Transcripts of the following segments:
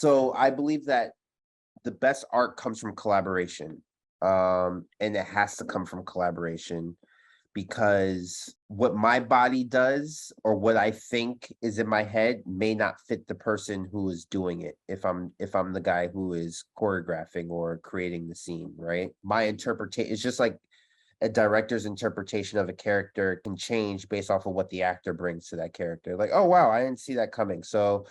So I believe that the best art comes from collaboration. And it has to come from collaboration because what my body does or what I think is in my head may not fit the person who is doing it. If I'm the guy who is choreographing or creating the scene, right? My interpretation is just like a director's interpretation of a character can change based off of what the actor brings to that character. Like, oh wow, I didn't see that coming. So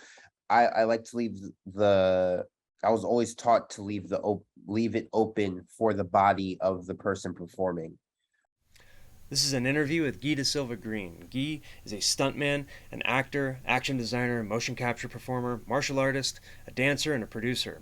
I like to leave the I was always taught to leave it open for the body of the person performing. This is an interview with Gui DaSilva-Greene. Gui is a stuntman, an actor, action designer, motion capture performer, martial artist, a dancer, and a producer.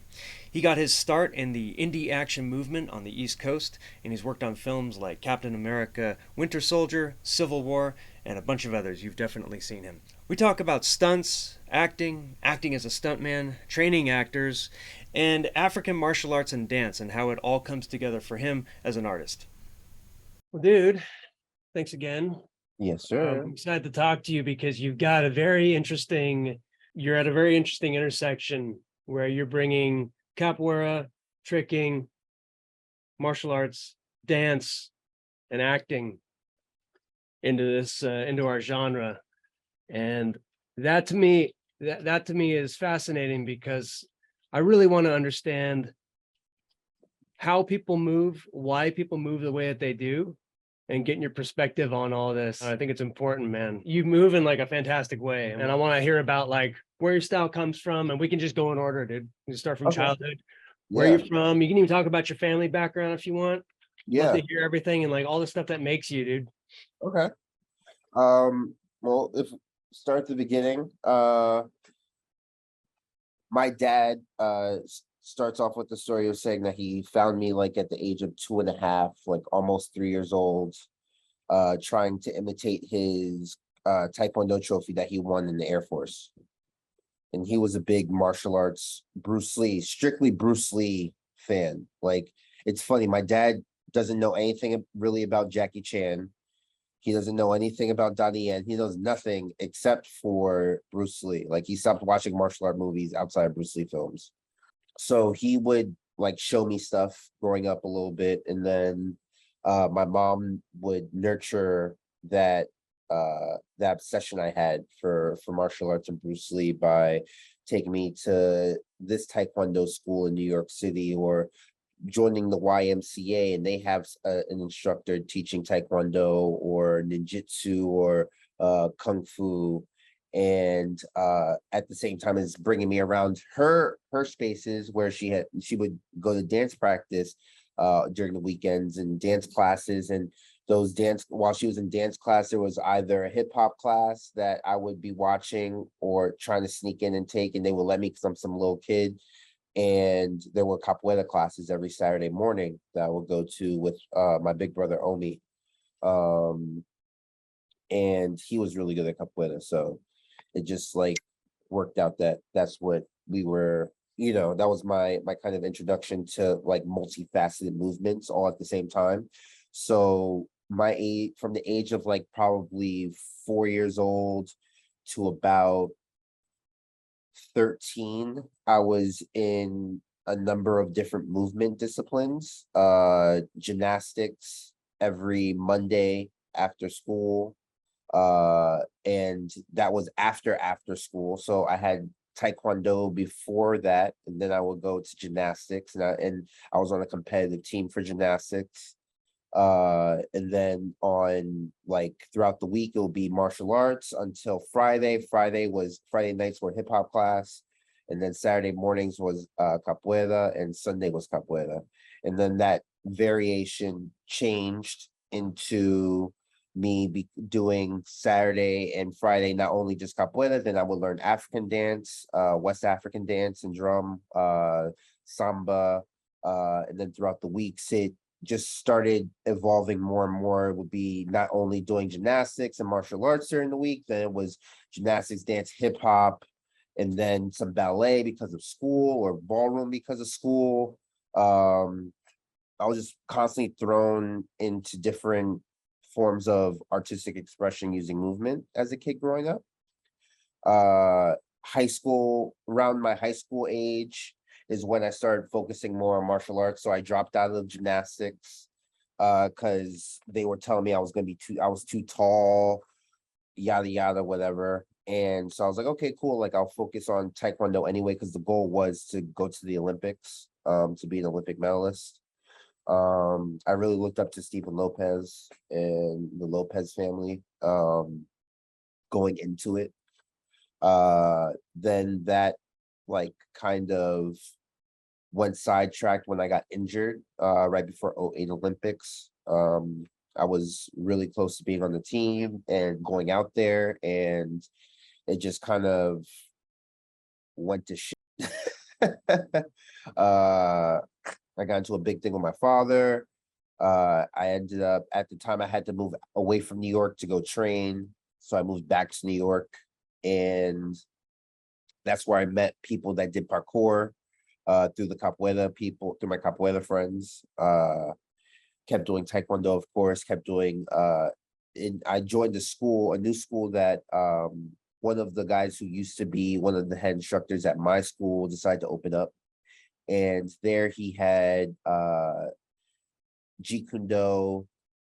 He got his start in the indie action movement on the East Coast, and he's worked on films like Captain America, Winter Soldier, Civil War, and a bunch of others. You've definitely seen him. We talk about stunts, acting as a stuntman, training actors, and African martial arts and dance, and how it all comes together for him as an artist. Well, dude, thanks again. Yes, sir. I'm excited to talk to you because you're at a very interesting intersection where you're bringing capoeira, tricking, martial arts, dance, and acting into our genre. And that to me, that to me is fascinating because I really want to understand how people move, why people move the way that they do, and getting your perspective on all this. I think it's important, man. You move in like a fantastic way, and I want to hear about like where your style comes from, and we can just go in order, dude. You can start from childhood, where Yeah, you're from. You can even talk about your family background if you want. Love yeah. to hear everything and like all the stuff that makes you, dude. Okay. Well, if start at the beginning, my dad starts off with the story of saying that he found me like at the age of 2.5, like almost 3 years old, trying to imitate his Taekwondo trophy that he won in the Air Force. And he was a big martial arts, strictly Bruce Lee fan. Like, it's funny, my dad doesn't know anything really about Jackie Chan. He doesn't know anything about Donnie Yen. He knows nothing except for Bruce Lee. Like, he stopped watching martial art movies outside of Bruce Lee films. So he would like show me stuff growing up a little bit, and then my mom would nurture that obsession I had for martial arts and Bruce Lee by taking me to this Taekwondo school in New York City or joining the YMCA, and they have an instructor teaching Taekwondo or ninjutsu or kung fu, and at the same time as bringing me around her spaces where she would go to dance practice during the weekends and dance classes. And those dance while she was in dance class, there was either a hip hop class that I would be watching or trying to sneak in and take, and they would let me because I'm some little kid. And there were capoeira classes every Saturday morning that I would go to with my big brother Omi. And he was really good at capoeira, so it just like worked out that that's what we were, that was my kind of introduction to like multifaceted movements all at the same time. So my age, from the age of like probably 4 years old to about 13, I was in a number of different movement disciplines, gymnastics every Monday after school. And that was after school. So I had Taekwondo before that, and then I would go to gymnastics, and I was on a competitive team for gymnastics. And then on like throughout the week, it will be martial arts until Friday. Friday nights were hip hop class, and then Saturday mornings was capoeira, and Sunday was capoeira. And then that variation changed into me doing Saturday and Friday, not only just capoeira, then I would learn African dance, West African dance and drum, samba, and then throughout the weeks, it just started evolving more and more. It would be not only doing gymnastics and martial arts during the week, then it was gymnastics, dance, hip hop, and then some ballet because of school or ballroom because of school. I was just constantly thrown into different forms of artistic expression using movement as a kid growing up. high school, around my high school age is when I started focusing more on martial arts. So I dropped out of gymnastics because they were telling me I was too tall, yada yada, whatever. And so I was like, okay, cool. Like I'll focus on Taekwondo anyway, because the goal was to go to the Olympics, to be an Olympic medalist. I really looked up to Stephen Lopez and the Lopez family, going into it. Then that like kind of went sidetracked when I got injured, right before '08 Olympics. I was really close to being on the team and going out there, and it just kind of went to shit. I got into a big thing with my father. I ended up, at the time I had to move away from New York to go train. So I moved back to New York, and that's where I met people that did parkour, through the capoeira people, through my capoeira friends. Kept doing Taekwondo, of course, kept doing, I joined a new school that, one of the guys who used to be one of the head instructors at my school decided to open up. And there he had Jeet Kune Do,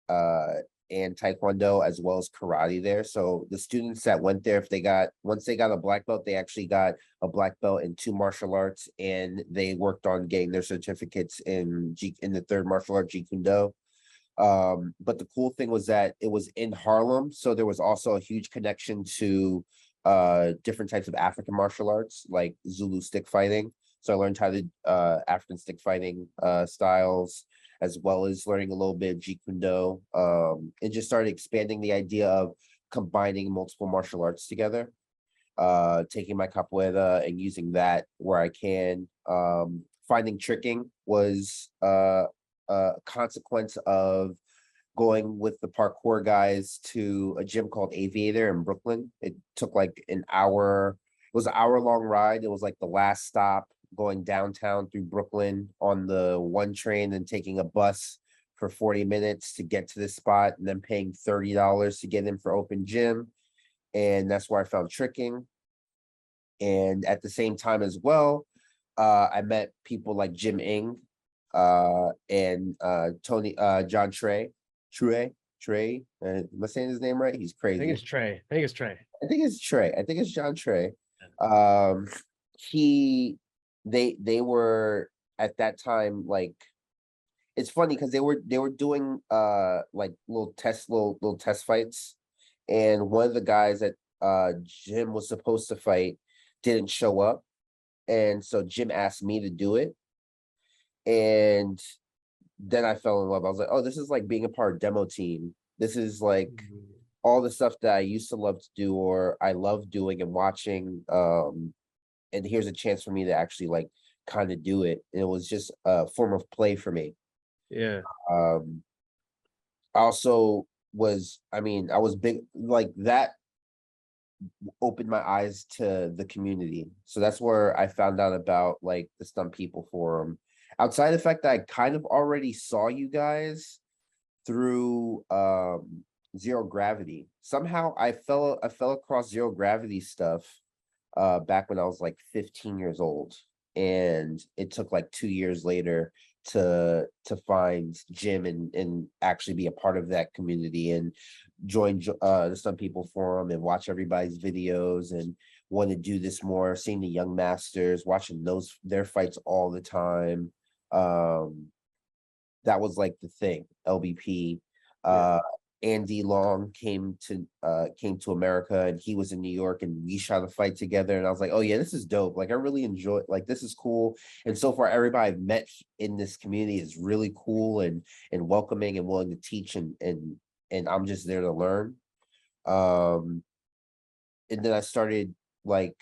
and Taekwondo, as well as karate there. So the students that went there, once they got a black belt, they actually got a black belt in 2 martial arts, and they worked on getting their certificates in the 3rd martial art, Jeet Kune Do. But the cool thing was that it was in Harlem, so there was also a huge connection to different types of African martial arts, like Zulu stick fighting. So I learned how to African stick fighting styles, as well as learning a little bit of Jeet Kune Do. And just started expanding the idea of combining multiple martial arts together, taking my capoeira and using that where I can. Finding tricking was a consequence of going with the parkour guys to a gym called Aviator in Brooklyn. It took like an hour. It was an hour-long ride. It was like the last stop, going downtown through Brooklyn on the 1 train and taking a bus for 40 minutes to get to this spot, and then paying $30 to get in for open gym. And that's where I found tricking. And at the same time as well, I met people like Jim Ing, and Tony, John Trey. Am I saying his name right? He's I crazy. think it's Trey. I think it's Trey. I think it's Trey. I think it's John Trey. They were at that time, like, it's funny because they were doing like little test fights, and one of the guys that Jim was supposed to fight didn't show up, and so Jim asked me to do it, and then I fell in love. I was like, oh, this is like being a part of demo team. This is like all the stuff that I used to love to do, or I love doing and watching. And here's a chance for me to actually like kind of do it. And it was just a form of play for me. Yeah. I also was, I mean, I was big, like that opened my eyes to the community. So that's where I found out about like the Stunt People Forum. Outside the fact that I kind of already saw you guys through Zero Gravity. Somehow I fell across Zero Gravity stuff back when I was like 15 years old. And it took like 2 years later to find Jim and actually be a part of that community and join the Stunt People Forum and watch everybody's videos and want to do this more, seeing the young masters, watching their fights all the time. That was like the thing. LBP. Andy Long came to America, and he was in New York, and we shot a fight together, and I was like, oh yeah, this is dope. Like I really enjoy, like this is cool. And so far everybody I've met in this community is really cool and welcoming and willing to teach, and I'm just there to learn. And then I started like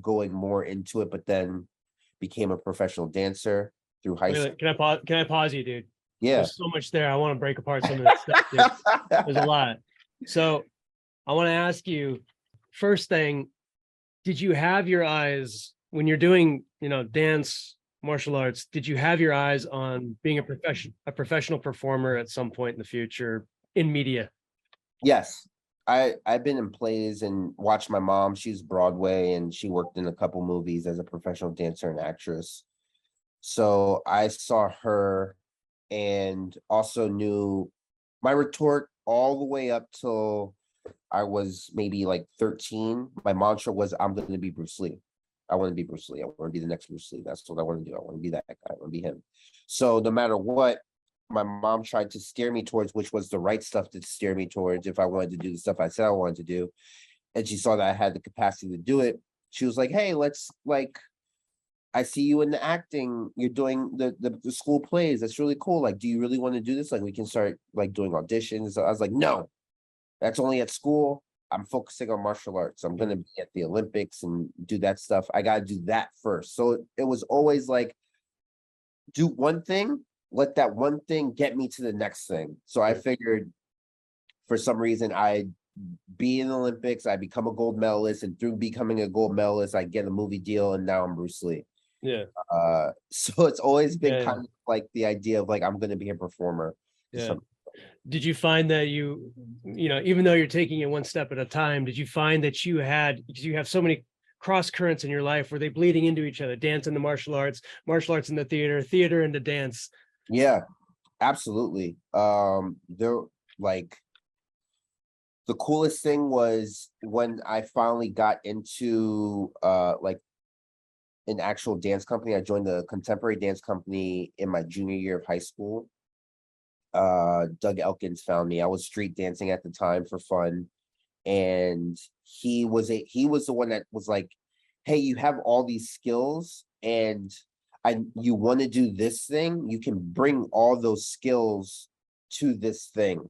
going more into it, but then became a professional dancer through high school. Can I pause you, dude? Yeah. There's so much there. I want to break apart some of this stuff, dude. There's a lot. So I want to ask you, first thing, did you have your eyes when you're doing, dance, martial arts, did you have your eyes on being a professional performer at some point in the future in media? Yes. I've been in plays and watched my mom. She's Broadway and she worked in a couple movies as a professional dancer and actress. So I saw her and also knew my retort all the way up till I was maybe like 13. My mantra was, I'm going to be Bruce Lee. I want to be Bruce Lee. I want to be the next Bruce Lee. That's what I want to do. I want to be that guy. I want to be him. So no matter what, my mom tried to steer me towards, which was the right stuff to steer me towards if I wanted to do the stuff I said I wanted to do. And she saw that I had the capacity to do it. She was like, hey, let's like, I see you in the acting. You're doing the school plays. That's really cool. Like, do you really want to do this? Like, we can start like doing auditions. I was like, no, that's only at school. I'm focusing on martial arts. I'm gonna be at the Olympics and do that stuff. I gotta do that first. So it was always like, do one thing, let that one thing get me to the next thing. So I figured for some reason I'd be in the Olympics, I become a gold medalist, and through becoming a gold medalist, I get a movie deal, and now I'm Bruce Lee. Yeah. So it's always been Yeah. kind of like the idea of like, I'm gonna be a performer. Yeah. Did you find that you know, even though you're taking it one step at a time, did you find that you had, because you have so many cross currents in your life, were they bleeding into each other? Dance into martial arts into theater, theater into dance? Yeah, absolutely. There like the coolest thing was when I finally got into like an actual dance company. I joined the contemporary dance company in my junior year of high school. Doug Elkins found me. I was street dancing at the time for fun, and he was the one that was like, hey, you have all these skills and you want to do this thing, you can bring all those skills to this thing.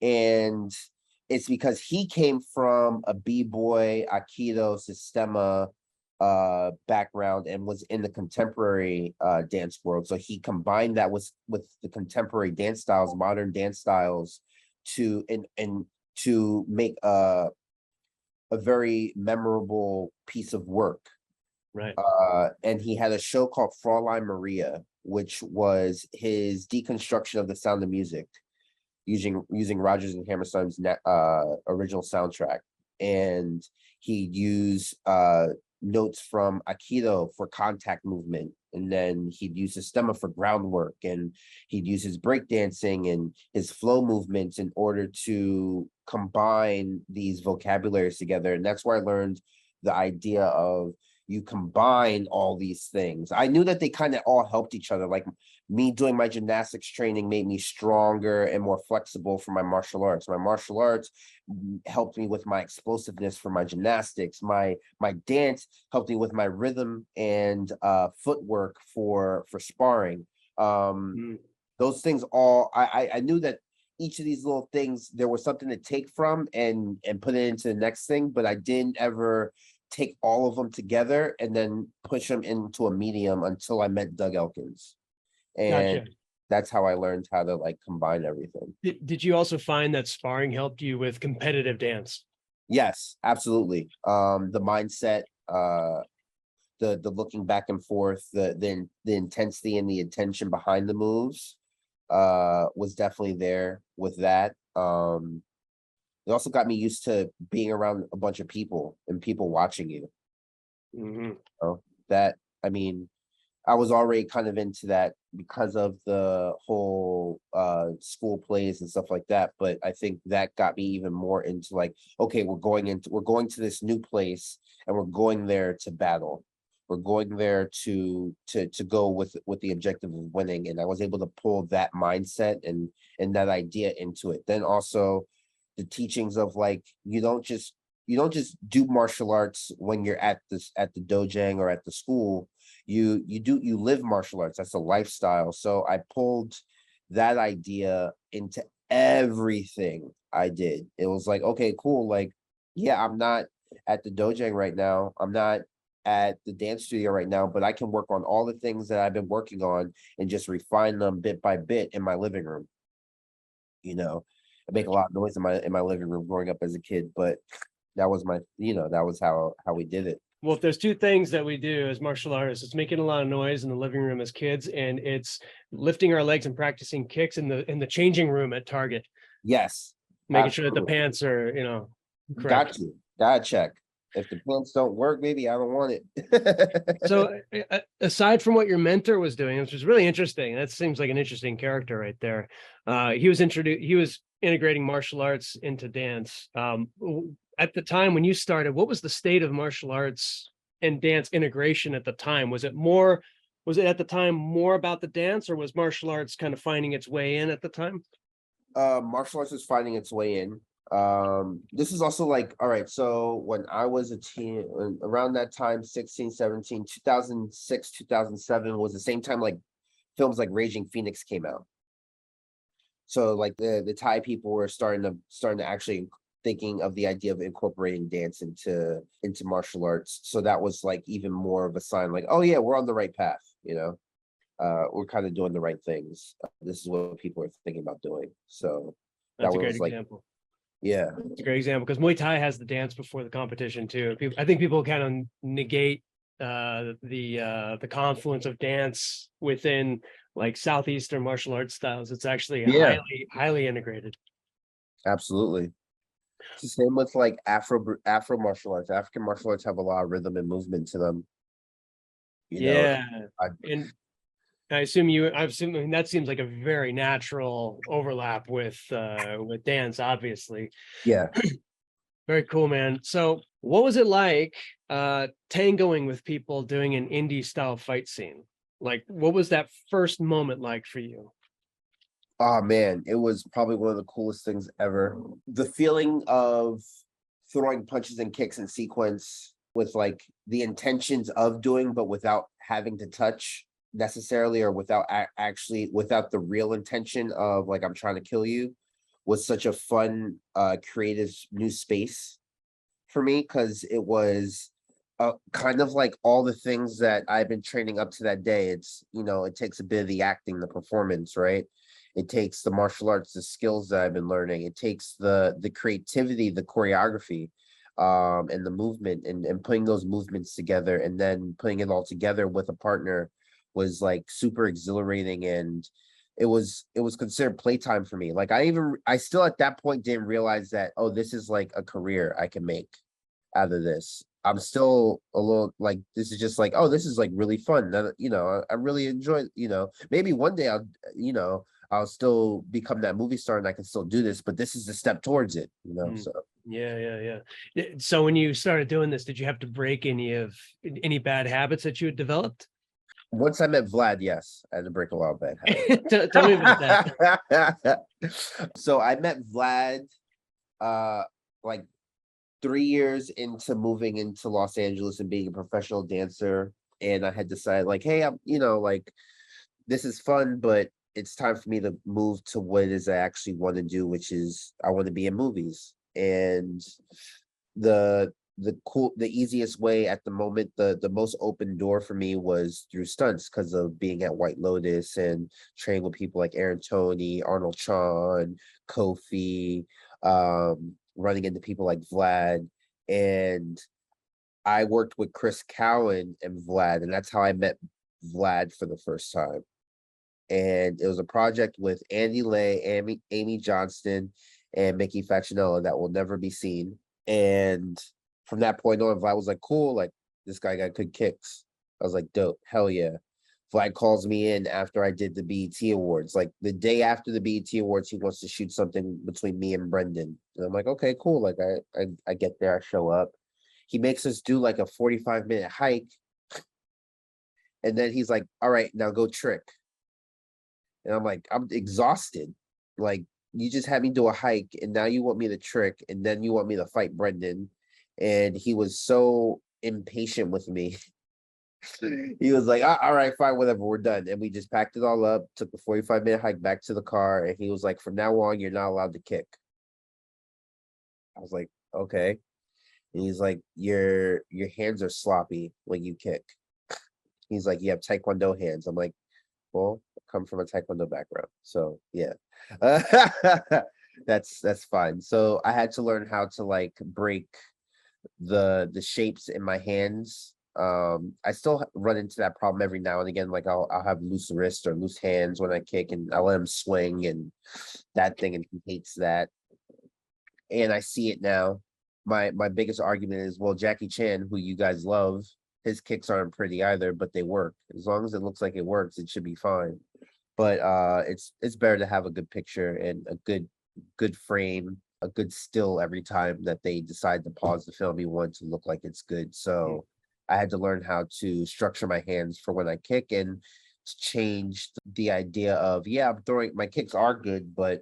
And it's because he came from a b-boy aikido sistema background and was in the contemporary dance world. So he combined that with the contemporary dance styles, modern dance styles, to and to make a very memorable piece of work. Right. And he had a show called Fraulein Maria, which was his deconstruction of the Sound of Music, using Rodgers and Hammerstein's original soundtrack. And he'd use notes from Aikido for contact movement, and then he'd use Sistema for groundwork, and he'd use his breakdancing and his flow movements in order to combine these vocabularies together. And that's where I learned the idea of you combine all these things. I knew that they kind of all helped each other. Like me doing my gymnastics training made me stronger and more flexible for my martial arts. My martial arts helped me with my explosiveness for my gymnastics. My dance helped me with my rhythm and footwork for sparring. Those things all, I knew that each of these little things, there was something to take from and put it into the next thing, but I didn't ever take all of them together and then push them into a medium until I met Doug Elkins. And Gotcha. that's how I learned how to like combine everything. Did you also find that sparring helped you with competitive dance? Yes, absolutely. The mindset, the looking back and forth, the intensity and the intention behind the moves was definitely there with that. It also got me used to being around a bunch of people and people watching you. So that, I mean, I was already kind of into that because of the whole school plays and stuff like that. But I think that got me even more into like, okay, we're going to this new place and we're going there to battle. We're going there to go with the objective of winning. And I was able to pull that mindset and that idea into it. Then also the teachings of like, you don't just do martial arts when you're at the dojang or at the school. You live martial arts. That's a lifestyle. So I pulled that idea into everything I did. It was like, okay, cool. Like, yeah, I'm not at the dojang right now. I'm not at the dance studio right now, but I can work on all the things that I've been working on and just refine them bit by bit in my living room. You know, I make a lot of noise in my living room growing up as a kid, but that was that was how we did it. Well, if there's two things that we do as martial artists, it's making a lot of noise in the living room as kids, and it's lifting our legs and practicing kicks in the changing room at Target. Yes. making sure that the Absolutely. pants are, Got correct. to. Gotta check. If the pants don't work, maybe I don't want it. So aside from what your mentor was doing, which was really interesting, that seems like an interesting character right there. He was integrating martial arts into dance. At the time when you started, what was the state of martial arts and dance integration at the time? Was it at the time more about the dance, or was martial arts kind of finding its way in at the time? Martial arts is finding its way in. This is also like, all right, so when I was a teen, around that time, 16, 17, 2006, 2007 was the same time like films like Raging Phoenix came out. So like the Thai people were starting to actually thinking of the idea of incorporating dance into martial arts. So that was like even more of a sign like, oh yeah, we're on the right path, we're kind of doing the right things. This is what people are thinking about doing. So that That's a great was like, example. yeah. It's a great example because Muay Thai has the dance before the competition too. I think people kind of negate the confluence of dance within like southeastern martial arts styles. It's actually Yeah, highly integrated. absolutely. It's the same with like Afro martial arts. African martial arts have a lot of rhythm and movement to them. You know, Yeah, I, and I mean, that seems like a very natural overlap with dance, obviously. yeah. Very cool, man. So what was it like tangoing with people doing an indie style fight scene? Like, what was that first moment like for you? Oh man, it was probably one of the coolest things ever. The feeling of throwing punches and kicks in sequence with like the intentions of doing, but without having to touch necessarily, or without actually without the real intention of like I'm trying to kill you, was such a fun, creative new space for me because it was kind of like all the things that I've been training up to that day. It's, it takes a bit of the acting, the performance, right? It takes the martial arts, the skills that I've been learning. It takes the creativity, the choreography, and the movement, and putting those movements together, and then putting it all together with a partner was like super exhilarating, and it was considered playtime for me. Like I still at that point didn't realize that, oh, this is like a career I can make out of this. I'm still a little like, this is just like, oh, this is like really fun. That, I really enjoy, maybe one day I'll still become that movie star and I can still do this, but this is the step towards it, Mm. so. Yeah. So when you started doing this, did you have to break any bad habits that you had developed? Once I met Vlad, yes, I had to break a lot of bad Tell me about that. habits. So I met Vlad like 3 years into moving into Los Angeles and being a professional dancer. And I had decided like, hey, I'm, like, this is fun, but it's time for me to move to what it is I actually want to do, which is I want to be in movies. And the easiest way at the moment, the most open door for me was through stunts because of being at White Lotus and training with people like Aaron Tony, Arnold Chan, Kofi, running into people like Vlad. And I worked with Chris Cowan and Vlad, and that's how I met Vlad for the first time. And it was a project with Andy Lay, Amy Johnston, and Mickey Facinella that will never be seen. And from that point on, Vlad was like, cool, like this guy got good kicks. I was like, dope, hell yeah. Vlad calls me in after I did the BET Awards. Like the day after the BET Awards, he wants to shoot something between me and Brendan. And I'm like, okay, cool. Like I get there, I show up. He makes us do like a 45-minute hike. And then he's like, all right, now go trick. And I'm like, I'm exhausted. Like, you just had me do a hike, and now you want me to trick, and then you want me to fight Brendan. And he was so impatient with me. He was like, all right, fine, whatever, we're done. And we just packed it all up, took the 45-minute hike back to the car, and he was like, from now on, you're not allowed to kick. I was like, okay. And he's like, your hands are sloppy when you kick. He's like, you have Taekwondo hands. I'm like, well, I come from a Taekwondo background, so yeah. That's fine. So I had to learn how to like break the shapes in my hands. I still run into that problem every now and again. Like I'll have loose wrists or loose hands when I kick, and I let him swing and that thing, and he hates that. and I see it now. My biggest argument is, well, Jackie Chan, who you guys love, his kicks aren't pretty either, but they work. As long as it looks like it works, it should be fine. But it's better to have a good picture and a good frame, a good still every time that they decide to pause the film. You want to look like it's good. So I had to learn how to structure my hands for when I kick, and changed the idea of, yeah, I'm throwing, my kicks are good, but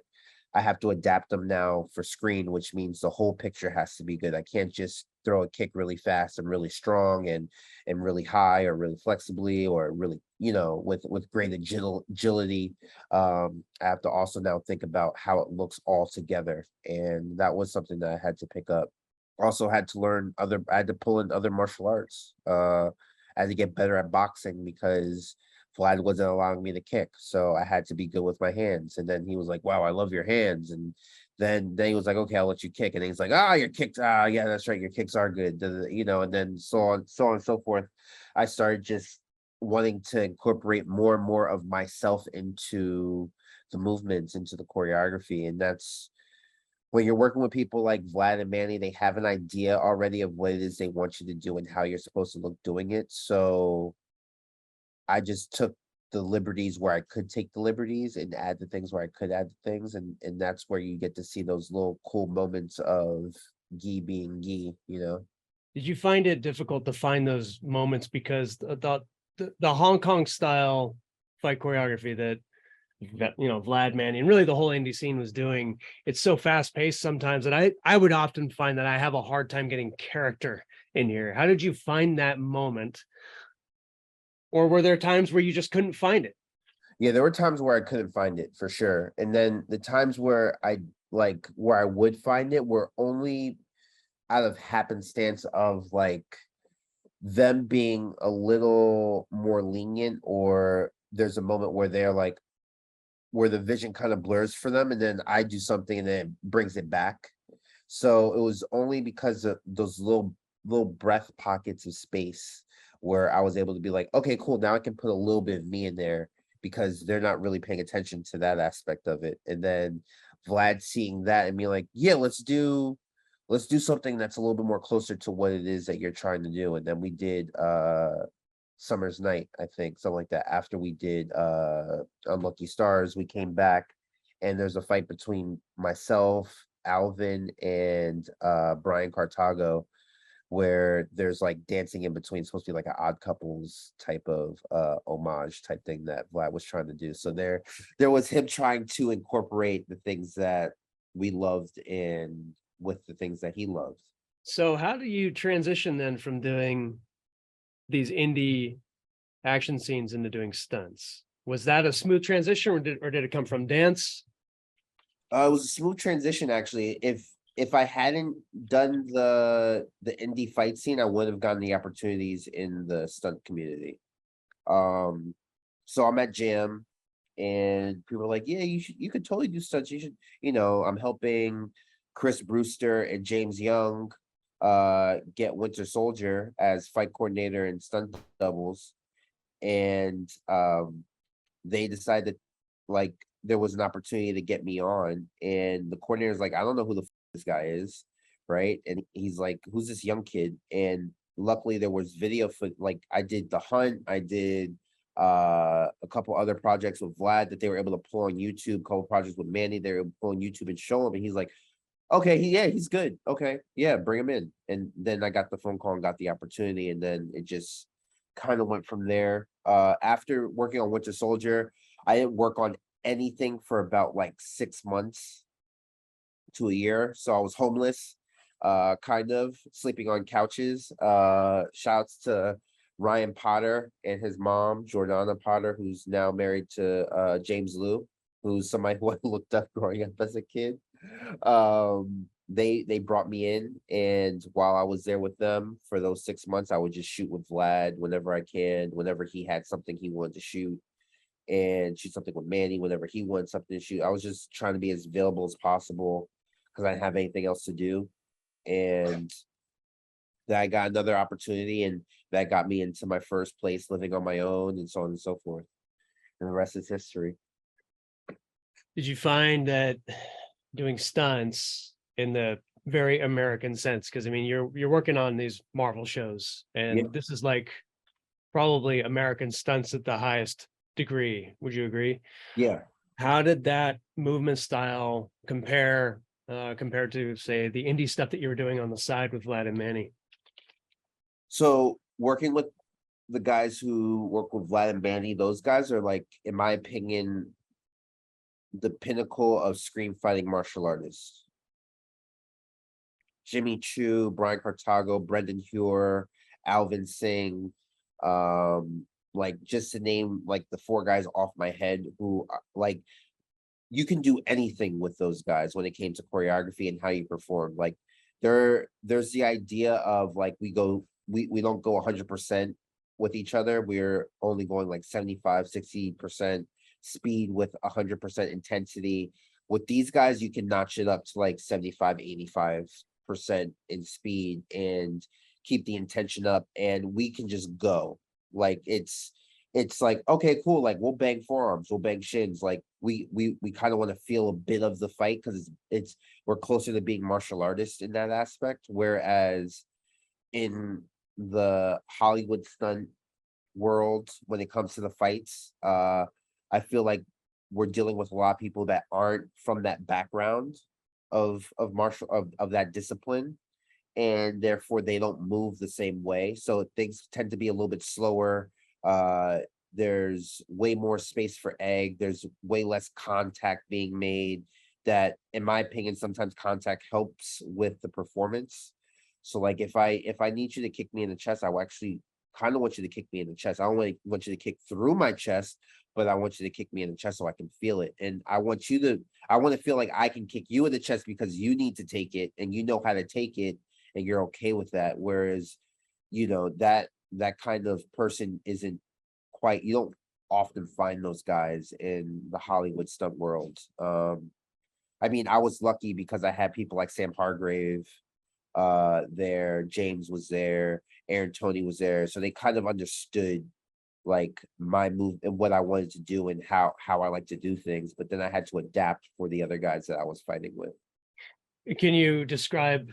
I have to adapt them now for screen, which means the whole picture has to be good. I can't just throw a kick really fast and really strong and really high, or really flexibly, or really, with great agility. I have to also now think about how it looks all together. And that was something that I had to pick up. Also had to learn I had to pull in other martial arts. I had to get better at boxing because Vlad wasn't allowing me to kick, so I had to be good with my hands. And then he was like, "Wow, I love your hands." And then he was like, "Okay, I'll let you kick." And then he's like, "Ah, your kicks, yeah, that's right, your kicks are good." And then so on and so forth. I started just wanting to incorporate more and more of myself into the movements, into the choreography, and that's when you're working with people like Vlad and Manny. They have an idea already of what it is they want you to do and how you're supposed to look doing it. So I just took the liberties where I could take the liberties and add the things where I could add the things, and that's where you get to see those little cool moments of Gui being Gui. Did you find it difficult to find those moments because the Hong Kong style fight choreography that Vlad, Manny, and really the whole indie scene was doing, it's so fast paced sometimes that I would often find that I have a hard time getting character in here. How did you find that moment? Or were there times where you just couldn't find it? Yeah, there were times where I couldn't find it for sure. And then the times where I would find it were only out of happenstance of like them being a little more lenient, or there's a moment where they're like, where the vision kind of blurs for them, and then I do something and then it brings it back. So it was only because of those little breath pockets of space where I was able to be like, okay, cool, now I can put a little bit of me in there, because they're not really paying attention to that aspect of it. And then Vlad seeing that and being like, yeah, let's do something that's a little bit more closer to what it is that you're trying to do. And then we did Summer's Night, I think, something like that. After we did Unlucky Stars, we came back and there's a fight between myself, Alvin, and Brian Cartago, where there's like dancing in between. It's supposed to be like an Odd Couples type of homage type thing that Vlad was trying to do. So there was him trying to incorporate the things that we loved in with the things that he loved. So how do you transition then from doing these indie action scenes into doing stunts? Was that a smooth transition, or did it come from dance? It was a smooth transition, actually. If I hadn't done the indie fight scene, I would have gotten the opportunities in the stunt community. So I'm at Jam, and people are like, "Yeah, you could totally do stunts. You should, I'm helping Chris Brewster and James Young get Winter Soldier as fight coordinator and stunt doubles." And they decided, like, there was an opportunity to get me on, and the coordinator's like, "I don't know who the this guy is," right? And he's like, "Who's this young kid?" And luckily there was video for, like, I did The Hunt, I did a couple other projects with Vlad that they were able to pull on YouTube, a couple projects with Manny they were able to pull on YouTube and show him, and he's like, "Okay, yeah, he's good. Okay, yeah, bring him in." And then I got the phone call and got the opportunity, and then it just kind of went from there. After working on Winter Soldier, I didn't work on anything for about like 6 months to a year. So I was homeless, kind of sleeping on couches. Shouts to Ryan Potter and his mom, Jordana Potter, who's now married to James Liu, who's somebody who I looked up growing up as a kid. They brought me in, and while I was there with them for those 6 months, I would just shoot with Vlad whenever I can, whenever he had something he wanted to shoot, and shoot something with Manny whenever he wanted something to shoot. I was just trying to be as available as possible because I didn't have anything else to do. And then I got another opportunity, and that got me into my first place living on my own, and so on and so forth. And the rest is history. Did you find that doing stunts, in the very American sense, because I mean you're working on these Marvel shows, Yeah. and this is like probably American stunts at the highest degree. Would you agree? Yeah. How did that movement style compare compared to, say, the indie stuff that you were doing on the side with Vlad and Manny? So working with the guys who work with Vlad and Manny, those guys are like, in my opinion, the pinnacle of screen fighting martial artists. Jimmy Chu, Brian Cartago, Brendan Hure, Alvin Singh, like just to name like the four guys off my head who like you can do anything with those guys when it came to choreography and how you perform. Like there's the idea of like we don't go 100% with each other. We're only going like 75-60% speed with 100% intensity. With these guys, you can notch it up to like 75-85% in speed and keep the intention up, and we can just go. Like it's like, okay, cool, like we'll bang forearms, we'll bang shins, like we kind of want to feel a bit of the fight because it's we're closer to being martial artists in that aspect. Whereas in the Hollywood stunt world, when it comes to the fights, I feel like we're dealing with a lot of people that aren't from that background of martial of that discipline, and therefore they don't move the same way. So things tend to be a little bit slower. There's way more space for egg. There's way less contact being made. That, in my opinion, sometimes contact helps with the performance. So, like, if I need you to kick me in the chest, I will actually kind of want you to kick me in the chest. I don't want you to kick through my chest, but I want you to kick me in the chest so I can feel it. And I want to feel like I can kick you in the chest because you need to take it and you know how to take it and you're okay with that. Whereas, that kind of person isn't quite, you don't often find those guys in the Hollywood stunt world. I mean, I was lucky because I had people like Sam Hargrave there, James was there, Aaron Tony was there, so they kind of understood like my move and what I wanted to do and how I like to do things. But then I had to adapt for the other guys that I was fighting with. Can you describe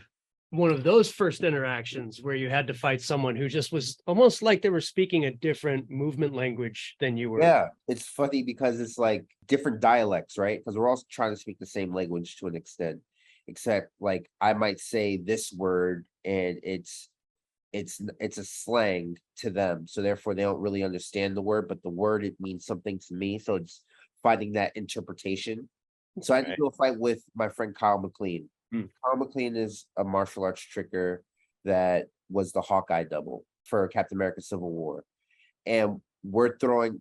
one of those first interactions where you had to fight someone who just was almost like they were speaking a different movement language than you were? Yeah, it's funny because it's like different dialects, right? Because we're all trying to speak the same language to an extent, except like I might say this word and it's a slang to them, so therefore they don't really understand the word, but the word, it means something to me, so it's finding that interpretation. So I had to Right. do a fight with my friend Kyle McLean. Hmm. Kyle McLean is a martial arts tricker that was the Hawkeye double for Captain America Civil War. And we're doing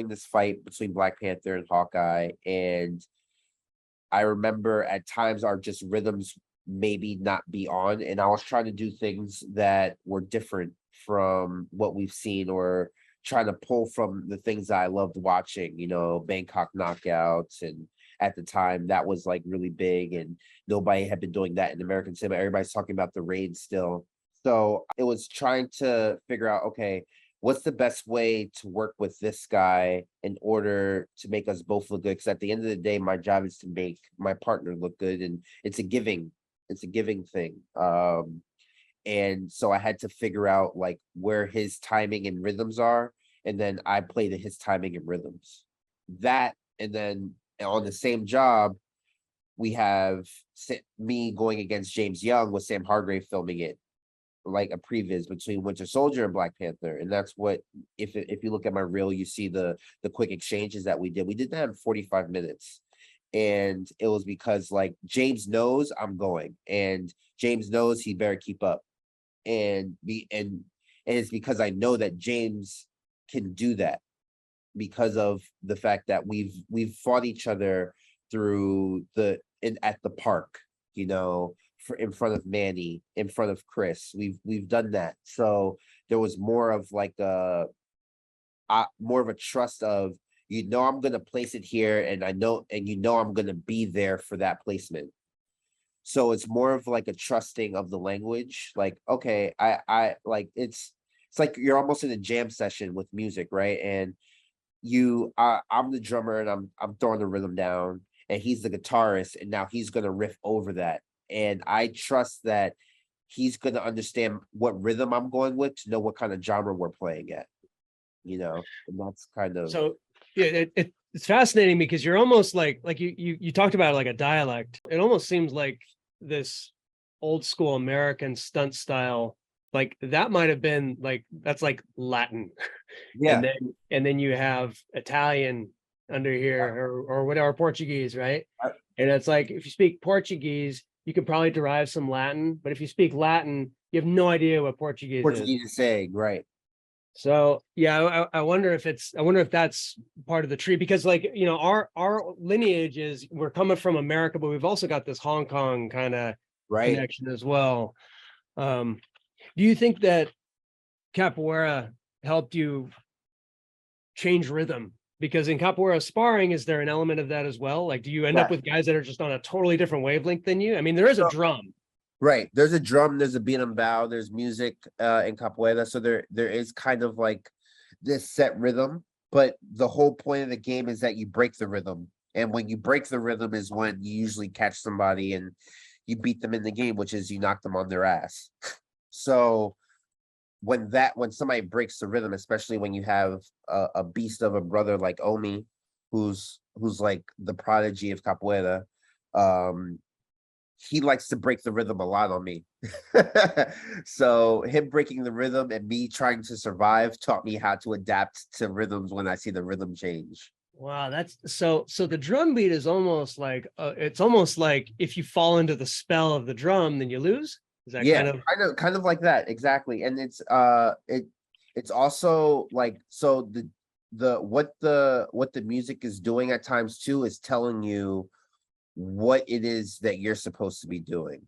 this fight between Black Panther and Hawkeye. And I remember at times our just rhythms maybe not be on. And I was trying to do things that were different from what we've seen, or trying to pull from the things that I loved watching, Bangkok knockouts. And at the time that was like really big, and nobody had been doing that in American cinema. Everybody's talking about the raid still. So it was trying to figure out, okay, what's the best way to work with this guy in order to make us both look good? Because at the end of the day, my job is to make my partner look good, and it's a giving thing. And so I had to figure out like where his timing and rhythms are, and then I play to his timing and rhythms. That, and then on the same job, we have me going against James Young with Sam Hargrave filming it, like a previs between Winter Soldier and Black Panther. And that's what, if you look at my reel, you see the quick exchanges that we did. We did that in 45 minutes. And it was because like James knows I'm going, and James knows he better keep up. And it's because I know that James can do that because of the fact that we've fought each other through at the park, in front of Manny, in front of Chris. We've done that. So there was more of like more of a trust of, I'm gonna place it here, and I'm gonna be there for that placement. So it's more of like a trusting of the language. Like, okay, I like it's like you're almost in a jam session with music, right? And I'm the drummer, and I'm throwing the rhythm down, and he's the guitarist, and now he's gonna riff over that. and I trust that he's going to understand what rhythm I'm going with to know what kind of genre we're playing at, and that's kind of So yeah, it's fascinating because you're almost like you talked about like a dialect. It almost seems like this old school American stunt style, like that might have been like that's like Latin. yeah. And then you have Italian under here or whatever, Portuguese, right? And it's like if you speak Portuguese, you can probably derive some Latin, but if you speak Latin, you have no idea what Portuguese is. Portuguese is saying, right. So yeah, I wonder if that's part of the tree because like our lineage is we're coming from America, but we've also got this Hong Kong kind of Right. connection as well. Do you think that capoeira helped you change rhythm? Because in capoeira sparring, is there an element of that as well? Like, do you end up with guys that are just on a totally different wavelength than you? I mean, there is a drum. Right. There's a drum, there's a beat and bow, there's music in capoeira. So there is kind of like this set rhythm, but the whole point of the game is that you break the rhythm. And when you break the rhythm is when you usually catch somebody and you beat them in the game, which is you knock them on their ass. So when somebody breaks the rhythm, especially when you have a beast of a brother like Omi, who's like the prodigy of capoeira, he likes to break the rhythm a lot on me. So him breaking the rhythm and me trying to survive taught me how to adapt to rhythms when I see the rhythm change. Wow, that's so the drum beat is almost like it's almost like if you fall into the spell of the drum, then you lose. Is that kind of like that, exactly. And it's also like, so what the music is doing at times too is telling you what it is that you're supposed to be doing.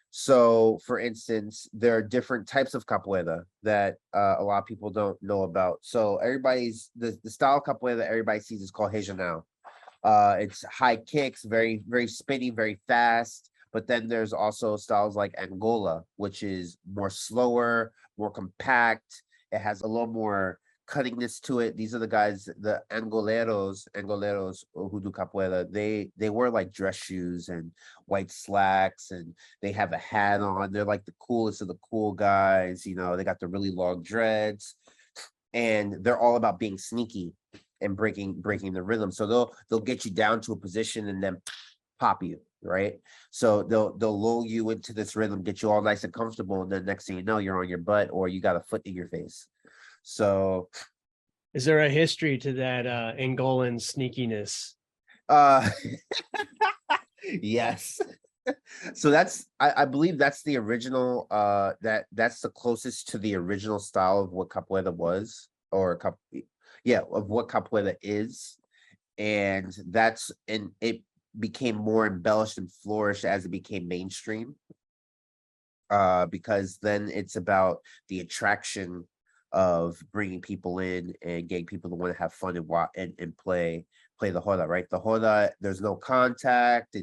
So for instance, there are different types of capoeira that a lot of people don't know about. So the style of capoeira that everybody sees is called regional. It's high kicks, very, very spinny, very fast. But then there's also styles like Angola, which is more slower, more compact. It has a little more cuttingness to it. These are the guys, the Angoleros who do capoeira. They wear like dress shoes and white slacks, and they have a hat on. They're like the coolest of the cool guys. They got the really long dreads, and they're all about being sneaky and breaking the rhythm. So they'll get you down to a position and then pop you, right? So they'll lull you into this rhythm, get you all nice and comfortable, and then next thing you know, you're on your butt or you got a foot in your face. So is there a history to that Angolan sneakiness? Yes. So I believe that's the original that's the closest to the original style of what capoeira was, or of what capoeira is. And it became more embellished and flourished as it became mainstream, because then it's about the attraction of bringing people in and getting people to want to have fun and play the roda, right? The roda, there's no contact.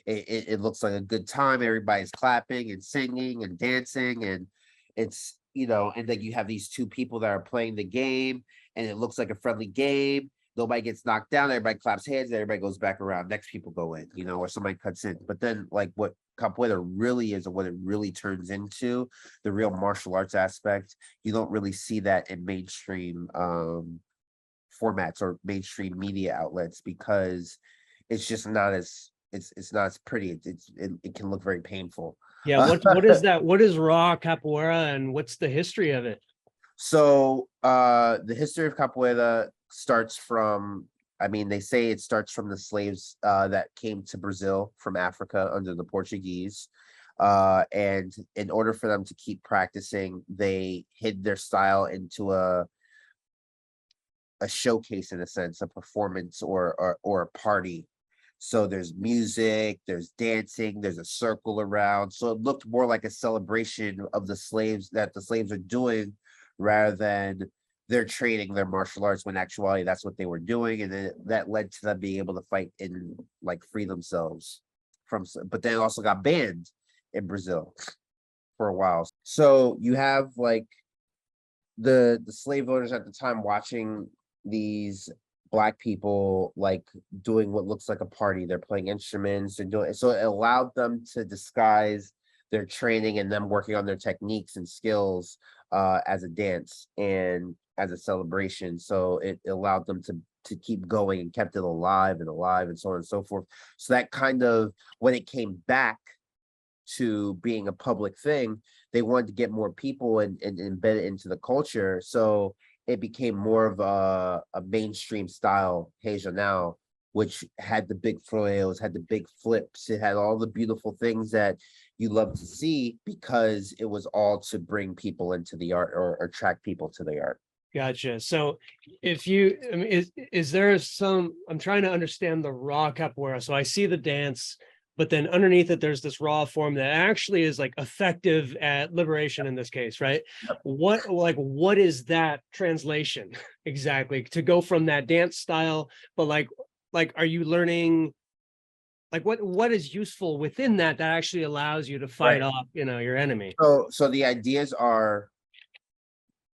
It looks like a good time. Everybody's clapping and singing and dancing, and it's and then you have these two people that are playing the game, and it looks like a friendly game. Nobody gets knocked down, everybody claps hands, everybody goes back around, next people go in, or somebody cuts in. But then like what capoeira really is, and what it really turns into, the real martial arts aspect, you don't really see that in mainstream formats or mainstream media outlets, because it's just not as it's not as pretty. It can look very painful. Yeah, what is that? What is raw capoeira, and what's the history of it? So the history of capoeira starts from, they say it starts from the slaves that came to Brazil from Africa under the Portuguese. And in order for them to keep practicing, they hid their style into a showcase, in a sense, a performance or a party. So there's music, there's dancing, there's a circle around. So it looked more like a celebration of the slaves, that the slaves are doing, rather than they're training their martial arts, when actuality that's what they were doing. And then that led to them being able to fight and like free themselves but they also got banned in Brazil for a while. So you have like the slave owners at the time watching these Black people like doing what looks like a party. They're playing instruments and doing so it allowed them to disguise their training and them working on their techniques and skills as a dance and as a celebration. So it allowed them to keep going and kept it alive and so on and so forth. So that kind of when it came back to being a public thing, they wanted to get more people and embed it into the culture. So it became more of a mainstream style now, which had the big froyos, had the big flips, it had all the beautiful things that you love to see because it was all to bring people into the art or attract people to the art. Gotcha. So if you, I mean, is there some, I'm trying to understand the raw capoeira. So I see the dance, but then underneath it, there's this raw form that actually is like effective at liberation in this case, right? What is that translation exactly to go from that dance style? But are you learning, like what is useful within that actually allows you to fight Right. off, your enemy? So the ideas are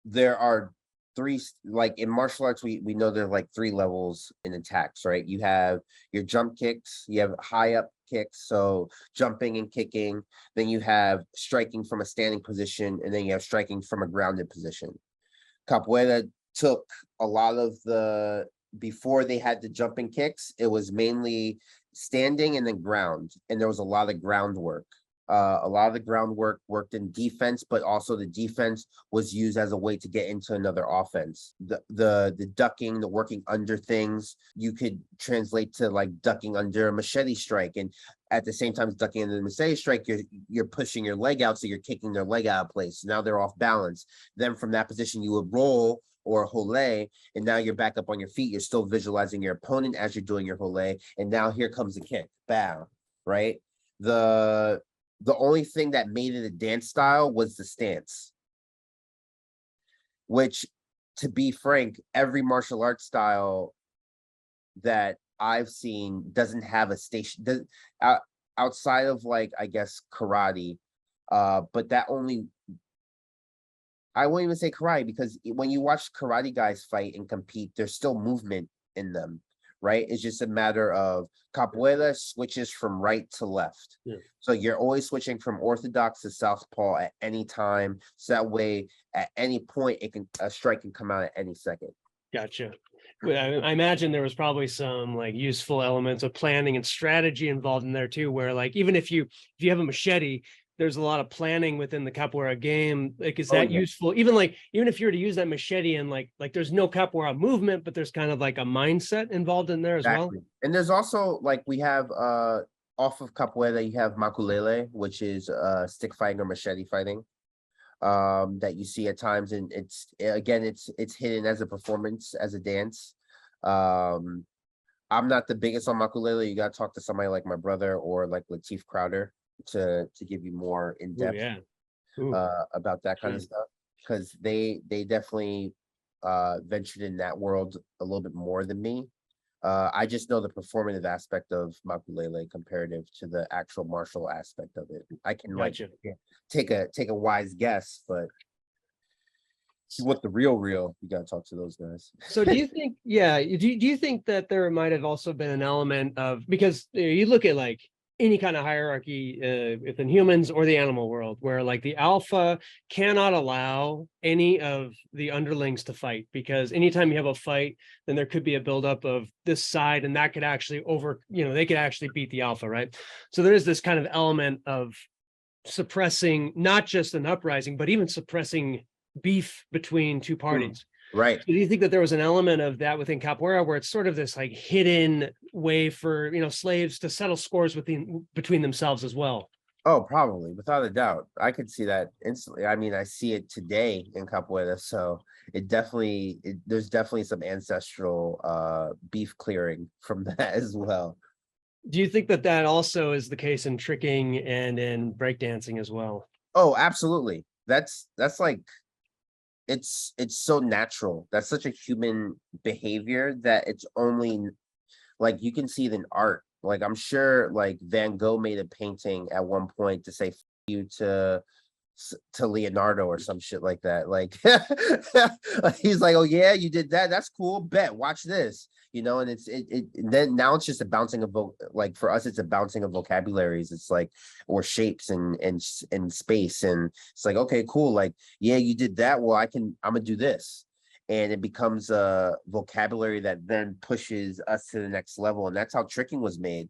there are three, like in martial arts, we know there are like three levels in attacks, right? You have your jump kicks, you have high up kicks, so jumping and kicking, then you have striking from a standing position, and then you have striking from a grounded position. Capoeira took a lot of the before they had the jumping kicks, it was mainly standing and then ground, and there was a lot of groundwork. A lot of the groundwork worked in defense, but also the defense was used as a way to get into another offense. The ducking, the working under things, you could translate to like ducking under a machete strike, and at the same time as ducking under the machete strike, you're pushing your leg out, so you're kicking their leg out of place. Now they're off balance. Then from that position, you would roll or hole, and now you're back up on your feet. You're still visualizing your opponent as you're doing your hole, and now here comes the kick, bow, right? The only thing that made it a dance style was the stance, which, to be frank, every martial arts style that I've seen doesn't have a station outside of like, I guess, karate. But that only, I won't even say karate, because when you watch karate guys fight and compete, there's still movement in them, right? It's just a matter of capoeira switches from right to left. Yeah. So you're always switching from orthodox to southpaw at any time. So that way, at any point, a strike can come out at any second. Gotcha. Well, I imagine there was probably some like useful elements of planning and strategy involved in there too, where like even if you have a machete, there's a lot of planning within the capoeira game. Like, is that useful? Even if you were to use that machete and like there's no capoeira movement, but there's kind of like a mindset involved in there as well. And there's also like we have off of capoeira, you have makulele, which is stick fighting or machete fighting. That you see at times, and it's hidden as a performance, as a dance. I'm not the biggest on makulele. You got to talk to somebody like my brother or like Latif Crowder to give you more in depth about that kind of stuff, because they definitely ventured in that world a little bit more than me. I just know the performative aspect of makulele comparative to the actual martial aspect of it. I can take a wise guess, but what the real, you gotta talk to those guys. So do you think, do you think that there might have also been an element of, because you look at like any kind of hierarchy within humans or the animal world, where like the alpha cannot allow any of the underlings to fight, because anytime you have a fight, then there could be a buildup of this side, and that could actually they could actually beat the alpha, right? So there is this kind of element of suppressing not just an uprising, but even suppressing beef between two parties. Right. So do you think that there was an element of that within capoeira, where it's sort of this like hidden way for slaves to settle scores between themselves as well? Oh, probably, without a doubt. I could see that instantly. I mean, I see it today in capoeira, so there's definitely some ancestral beef clearing from that as well. Do you think that that also is the case in tricking and in breakdancing as well? Oh, absolutely. That's like it's so natural. That's such a human behavior that it's only like you can see it in art. Like I'm sure like Van Gogh made a painting at one point to say "F you" to to Leonardo or some shit like that. Like he's like, oh yeah, you did that. That's cool. Bet. Watch this. You know, and and then now it's just a bouncing of like for us, it's a bouncing of vocabularies. It's like or shapes and space, and it's like okay, cool. Like yeah, you did that. Well, I'm gonna do this, and it becomes a vocabulary that then pushes us to the next level, and that's how tricking was made.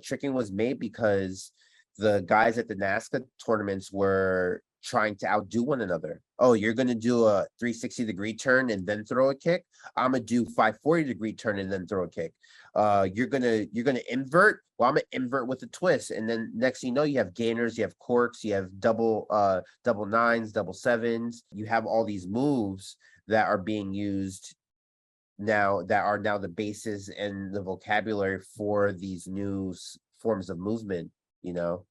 Tricking was made because the guys at the NASCA tournaments were trying to outdo one another. Oh, you're gonna do a 360-degree turn and then throw a kick. I'm gonna do 540-degree turn and then throw a kick. You're gonna invert. Well, I'm gonna invert with a twist, and then next thing you know, you have gainers, you have corks, you have double nines, double sevens. You have all these moves that are being used now that are now the basis and the vocabulary for these new forms of movement, you know.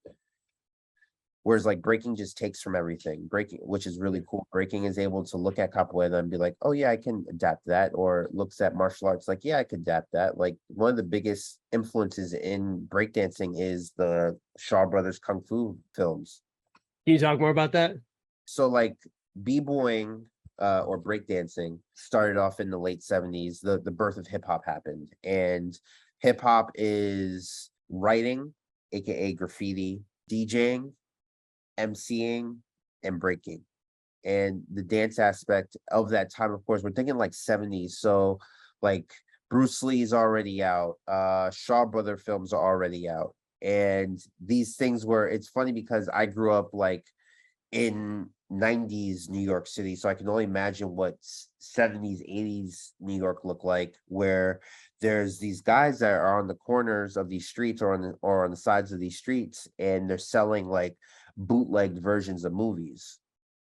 Whereas like breaking just takes from everything. Breaking, which is really cool. Breaking is able to look at capoeira and be like, oh yeah, I can adapt that, or looks at martial arts like, yeah, I could adapt that. Like one of the biggest influences in breakdancing is the Shaw Brothers Kung Fu films. Can you talk more about that? So like b-boying or breakdancing started off in the late 70s. The birth of hip hop happened, and hip hop is writing, aka graffiti, DJing, MCing, and breaking. And the dance aspect of that time, of course, we're thinking like 70s. So like Bruce Lee's already out, Shaw Brother films are already out. And these things were, it's funny because I grew up like in 90s New York City, so I can only imagine what 70s 80s New York looked like, where there's these guys that are on the corners of these streets or on the sides of these streets, and they're selling like bootlegged versions of movies.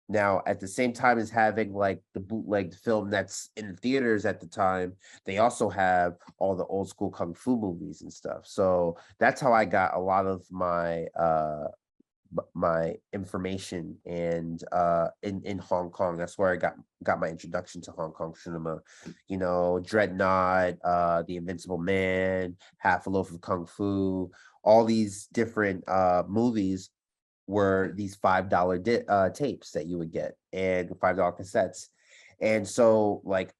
Now, at the same time as having like the bootlegged film that's in theaters at the time, they also have all the old school kung fu movies and stuff. So that's how I got a lot of my information, and in Hong Kong. That's where I got my introduction to Hong Kong cinema. You know, Dreadnought, The Invincible Man, Half a Loaf of Kung Fu, all these different movies were these $5 tapes that you would get, and $5 cassettes. And so like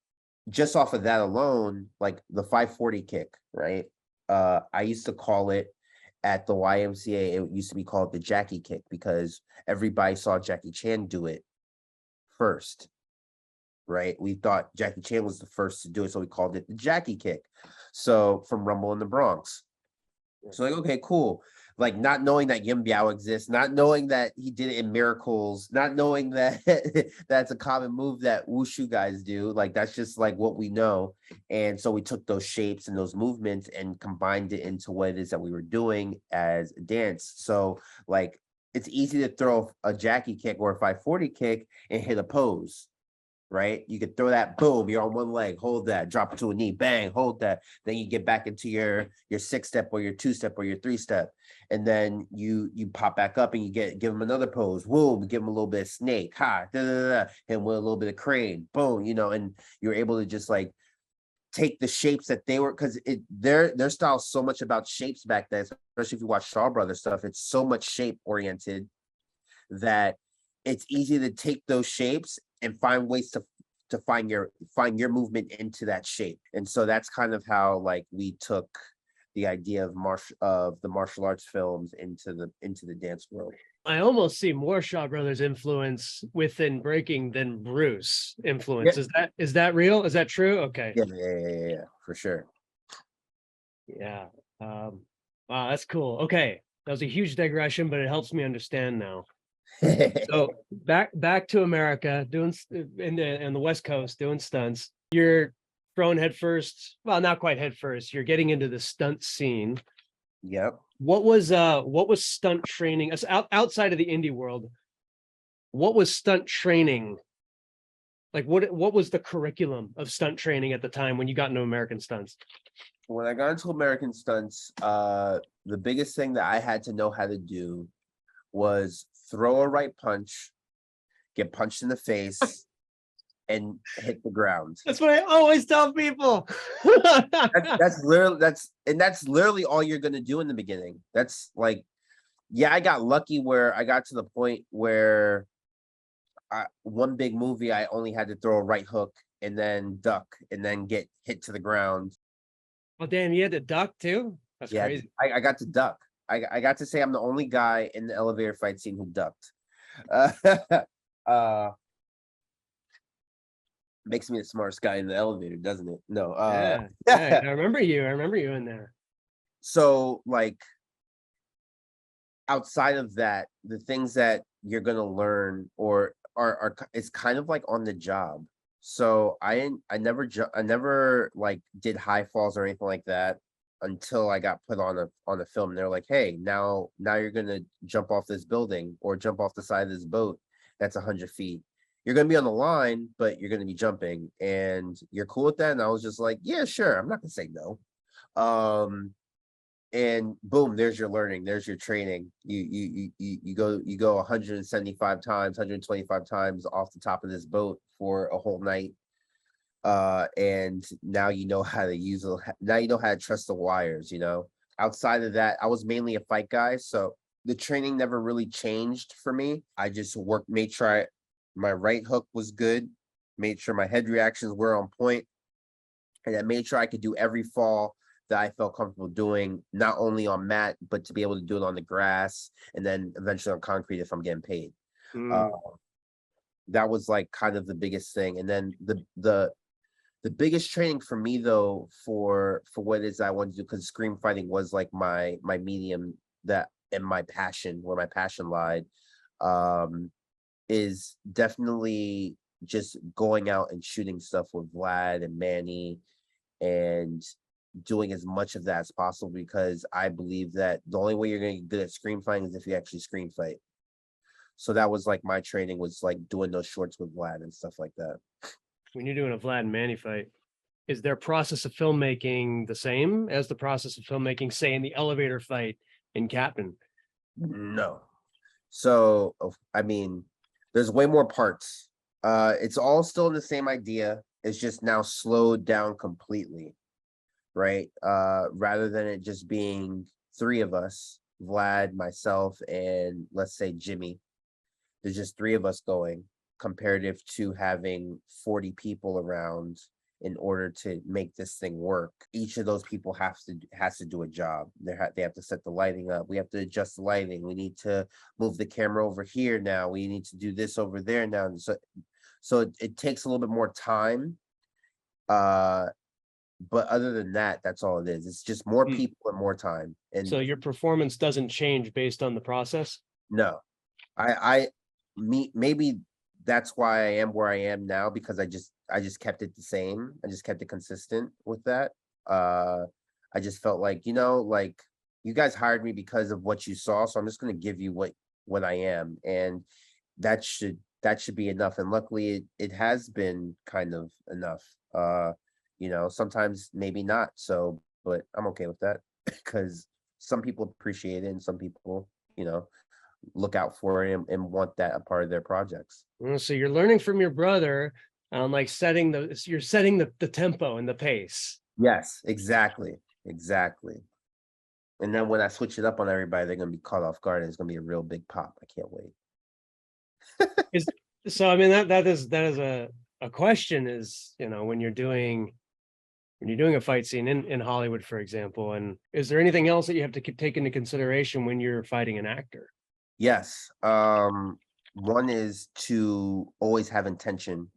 just off of that alone, like the 540 kick, right? I used to call it at the YMCA, it used to be called the Jackie kick because everybody saw Jackie Chan do it first, right? We thought Jackie Chan was the first to do it, so we called it the Jackie kick. So from Rumble in the Bronx. So like, okay, cool. Like not knowing that Yin Biao exists, not knowing that he did it in Miracles, not knowing that that's a common move that Wushu guys do. Like that's just like what we know. And so we took those shapes and those movements and combined it into what it is that we were doing as a dance. So like it's easy to throw a Jackie kick or a 540 kick and hit a pose. Right? You could throw that, boom, you're on one leg, hold that, drop it to a knee, bang, hold that. Then you get back into your 6-step or your 2-step or your 3-step. And then you pop back up and you give them another pose, boom, give them a little bit of snake, ha, da, da, da, and with a little bit of crane, boom, you know, and you're able to just like take the shapes that they were, because their style is so much about shapes back then, especially if you watch Shaw Brothers stuff, it's so much shape oriented that it's easy to take those shapes and find ways to find your movement into that shape. And so that's kind of how like we took the idea of the martial arts films into the dance world. I almost see more Shaw Brothers influence within breaking than Bruce influence. Yeah. Is that real? Is that true? Okay. Yeah, for sure. Yeah. Wow, that's cool. Okay. That was a huge digression, but it helps me understand now. So back to America, doing in the West Coast, doing stunts. You're thrown headfirst. Well, not quite headfirst. You're getting into the stunt scene. Yep. What was stunt training outside of the indie world? What was stunt training? Like what was the curriculum of stunt training at the time when you got into American stunts? When I got into American stunts, the biggest thing that I had to know how to do was throw a right punch, get punched in the face, and hit the ground. That's what I always tell people. That's literally all you're gonna do in the beginning. That's like Yeah, I got lucky where I got to the point where one big movie, I only had to throw a right hook and then duck and then get hit to the ground. Oh, damn, you had to duck too? That's Yeah, crazy. I got to duck. I got to say I'm the only guy in the elevator fight scene who ducked. Uh, uh makes me the smartest guy in the elevator, doesn't it? No. Yeah, yeah, I remember you. I remember you in there. So like outside of that, the things that you're gonna learn or are it's kind of like on the job. So I never like did high falls or anything like that until I got put on a film. And they're like, hey, now you're gonna jump off this building or jump off the side of this boat that's 100 feet. You're gonna be on the line, but you're gonna be jumping, and you're cool with that. And I was just like, yeah, sure. I'm not gonna say no. And boom, there's your learning, there's your training. You go 175 times, 125 times off the top of this boat for a whole night. And now you know how to use it. Now you know how to trust the wires, you know. Outside of that, I was mainly a fight guy, so the training never really changed for me. I just made sure my right hook was good, made sure my head reactions were on point, and I made sure I could do every fall that I felt comfortable doing, not only on mat, but to be able to do it on the grass and then eventually on concrete if I'm getting paid. Uh, that was like kind of the biggest thing. And then the biggest training for me though, for what it is I wanted to do, because scream fighting was like my medium that and my passion, where my passion lied, is definitely just going out and shooting stuff with Vlad and Manny and doing as much of that as possible, because I believe that the only way you're going to get good at screen fighting is if you actually screen fight. So that was like my training, was like doing those shorts with Vlad and stuff like that. When you're doing a Vlad and Manny fight, is their process of filmmaking the same as the process of filmmaking, say, in the elevator fight in Captain? No. So I mean, there's way more parts. It's all still the same idea. It's just now slowed down completely, right? Rather than it just being three of us, Vlad, myself, and let's say Jimmy. There's just three of us going, comparative to having 40 people around in order to make this thing work. Each of those people has to do a job. They have to set the lighting up. We have to adjust the lighting. We need to move the camera over here now. We need to do this over there now. So it takes a little bit more time. But other than that, that's all it is. It's just more people and more time. And so your performance doesn't change based on the process? no, maybe that's why I am where I am now, because I just kept it the same. I just kept it consistent with that. I just felt like, like you guys hired me because of what you saw, so I'm just going to give you what I am, and that should be enough. And luckily it has been kind of enough. Sometimes maybe not, so but I'm okay with that because some people appreciate it and some people, look out for it and want that a part of their projects. So you're learning from your brother on like you're setting the tempo and the pace. Yes, exactly. And then when I switch it up on everybody, they're gonna be caught off guard, and it's gonna be a real big pop. I can't wait. So I mean that is a question is, when you're doing a fight scene in Hollywood, for example, and is there anything else that you have to take into consideration when you're fighting an actor? Yes. One is to always have intention.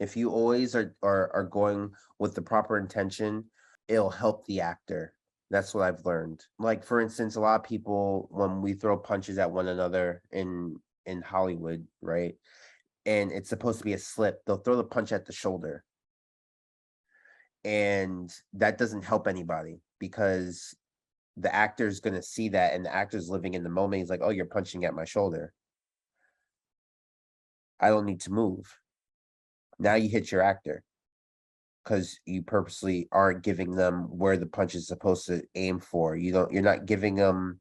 If you always are going with the proper intention, it'll help the actor. That's what I've learned. Like, for instance, a lot of people, when we throw punches at one another in Hollywood, right? And it's supposed to be a slip, they'll throw the punch at the shoulder. And that doesn't help anybody, because the actor's going to see that, and the actor's living in the moment. He's like, oh, you're punching at my shoulder. I don't need to move. Now you hit your actor because you purposely aren't giving them where the punch is supposed to aim for. You're not giving them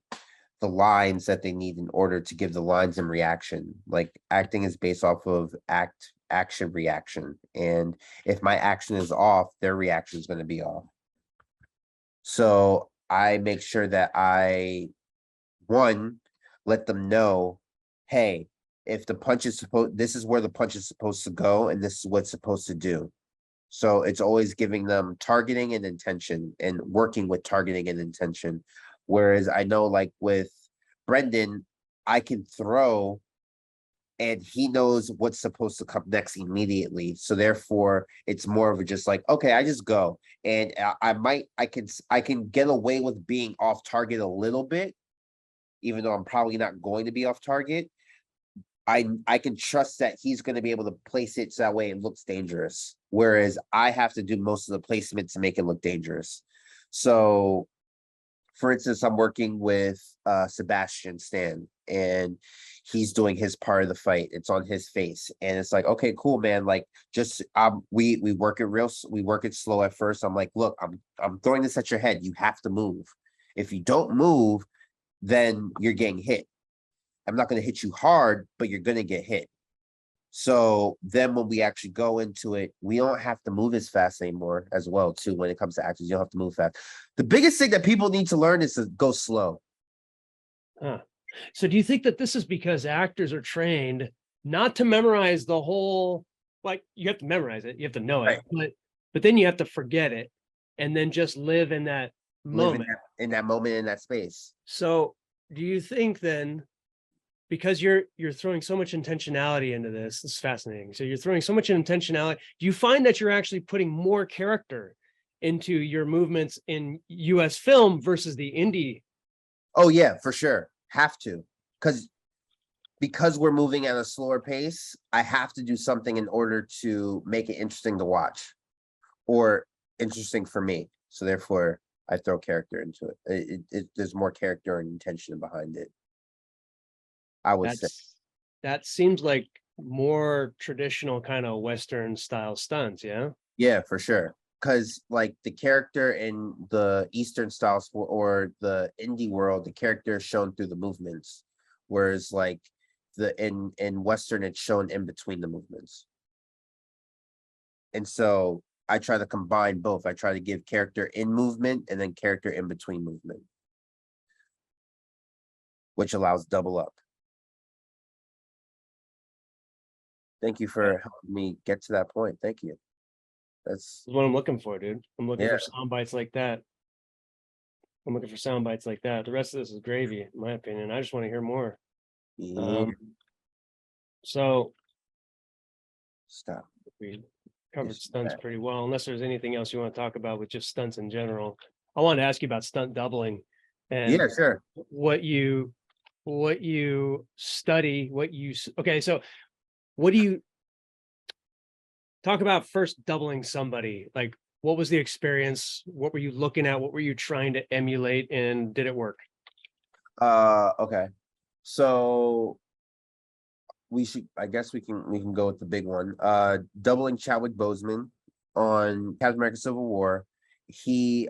the lines that they need in order to give the lines and reaction. Like, acting is based off of action, reaction. And if my action is off, their reaction is going to be off. So I make sure that one, let them know, hey, if the punch is supposed, this is where the punch is supposed to go, and this is what's supposed to do. So it's always giving them targeting and intention and working with targeting and intention. Whereas I know like with Brendan, I can throw and he knows what's supposed to come next immediately. So therefore it's more of a just like, okay, I just go. And I can get away with being off target a little bit, even though I'm probably not going to be off target. I can trust that he's going to be able to place it so that way it looks dangerous. Whereas I have to do most of the placement to make it look dangerous. So for instance, I'm working with Sebastian Stan and he's doing his part of the fight. It's on his face. And it's like, okay, cool, man. Like just we work it slow at first. I'm like, look, I'm throwing this at your head. You have to move. If you don't move, then you're getting hit. I'm not going to hit you hard, but you're going to get hit. So then when we actually go into it, we don't have to move as fast anymore as well, too. When it comes to actions, you don't have to move fast. The biggest thing that people need to learn is to go slow. So do you think that this is because actors are trained not to memorize the whole, like you have to memorize it, you have to know it, but then you have to forget it and then just live in that moment. In that moment, in that space. So do you think then, because you're throwing so much intentionality into this is fascinating. So you're throwing so much intentionality. Do you find that you're actually putting more character into your movements in US film versus the indie? Oh yeah, for sure. Have to. Because we're moving at a slower pace, I have to do something in order to make it interesting to watch or interesting for me. So therefore I throw character into it. There's more character and intention behind it. I would say that seems like more traditional kind of Western style stunts, yeah? Yeah, for sure. Because like the character in the Eastern style sport or the indie world, the character is shown through the movements. Whereas like in Western, it's shown in between the movements. And so I try to combine both. I try to give character in movement and then character in between movement, which allows double up. Thank you for helping me get to that point. Thank you. That's what I'm looking for, dude. I'm looking for sound bites like that. I'm looking for sound bites like that. The rest of this is gravy, in my opinion. I just want to hear more. So stop. We covered stunts pretty well, unless there's anything else you want to talk about with just stunts in general. I wanted to ask you about stunt doubling and yeah, sure. What you study, okay, so what do you talk about first doubling somebody? Like, what was the experience? What were you looking at? What were you trying to emulate, and did it work? Okay. So I guess we can go with the big one. Doubling Chadwick Boseman on Captain America Civil War. He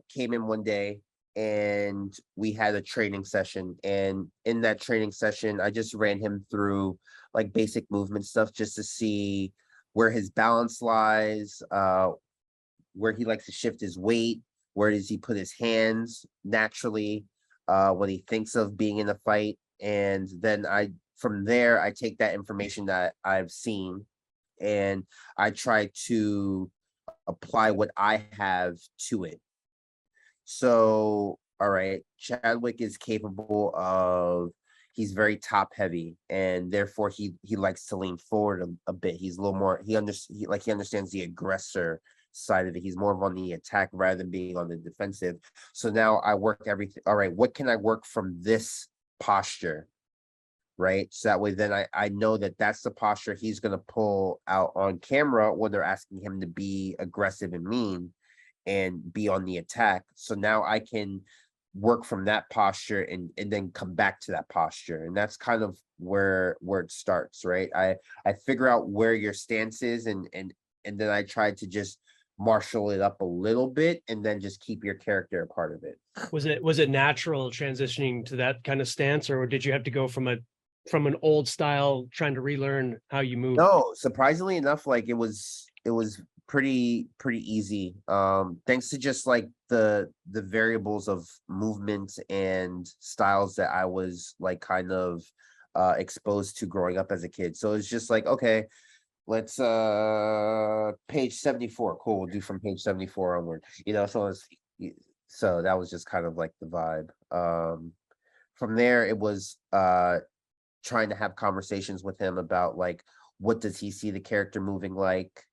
came in one day and we had a training session, and in that training session I just ran him through like basic movement stuff just to see where his balance lies, where he likes to shift his weight, where does he put his hands naturally when he thinks of being in a fight. And then from there I take that information that I've seen and I try to apply what I have to it. So, all right, Chadwick is capable of, he's very top heavy, and therefore he likes to lean forward a bit. He's a little more, he understands the aggressor side of it. He's more of on the attack rather than being on the defensive. So now I work everything. All right, what can I work from this posture? Right. So that way, then I know that that's the posture he's going to pull out on camera when they're asking him to be aggressive and mean and be on the attack. So now I can work from that posture and then come back to that posture. And that's kind of where it starts, right? I figure out where your stance is and then I try to just marshal it up a little bit and then just keep your character a part of it. Was it natural transitioning to that kind of stance, or did you have to go from an old style trying to relearn how you move? No, surprisingly enough, like it was pretty easy. Thanks to just like the variables of movement and styles that I was like kind of exposed to growing up as a kid. So it's just like, okay, let's page 74. Cool, we'll do from page 74 onward. So so that was just kind of like the vibe. From there it was trying to have conversations with him about like what does he see the character moving like,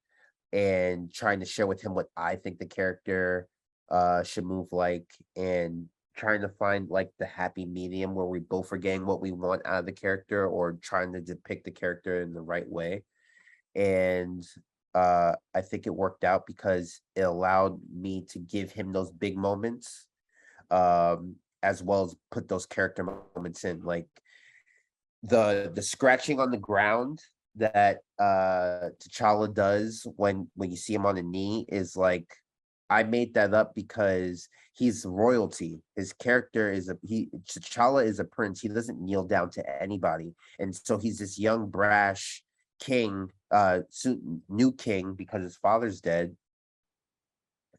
and trying to share with him what I think the character should move like, and trying to find like the happy medium where we both are getting what we want out of the character, or trying to depict the character in the right way. And I think it worked out because it allowed me to give him those big moments, as well as put those character moments in, like the scratching on the ground that T'Challa does when you see him on a knee is like, I made that up because he's royalty. His character is T'Challa is a prince. He doesn't kneel down to anybody. And so he's this young brash king, new king because his father's dead,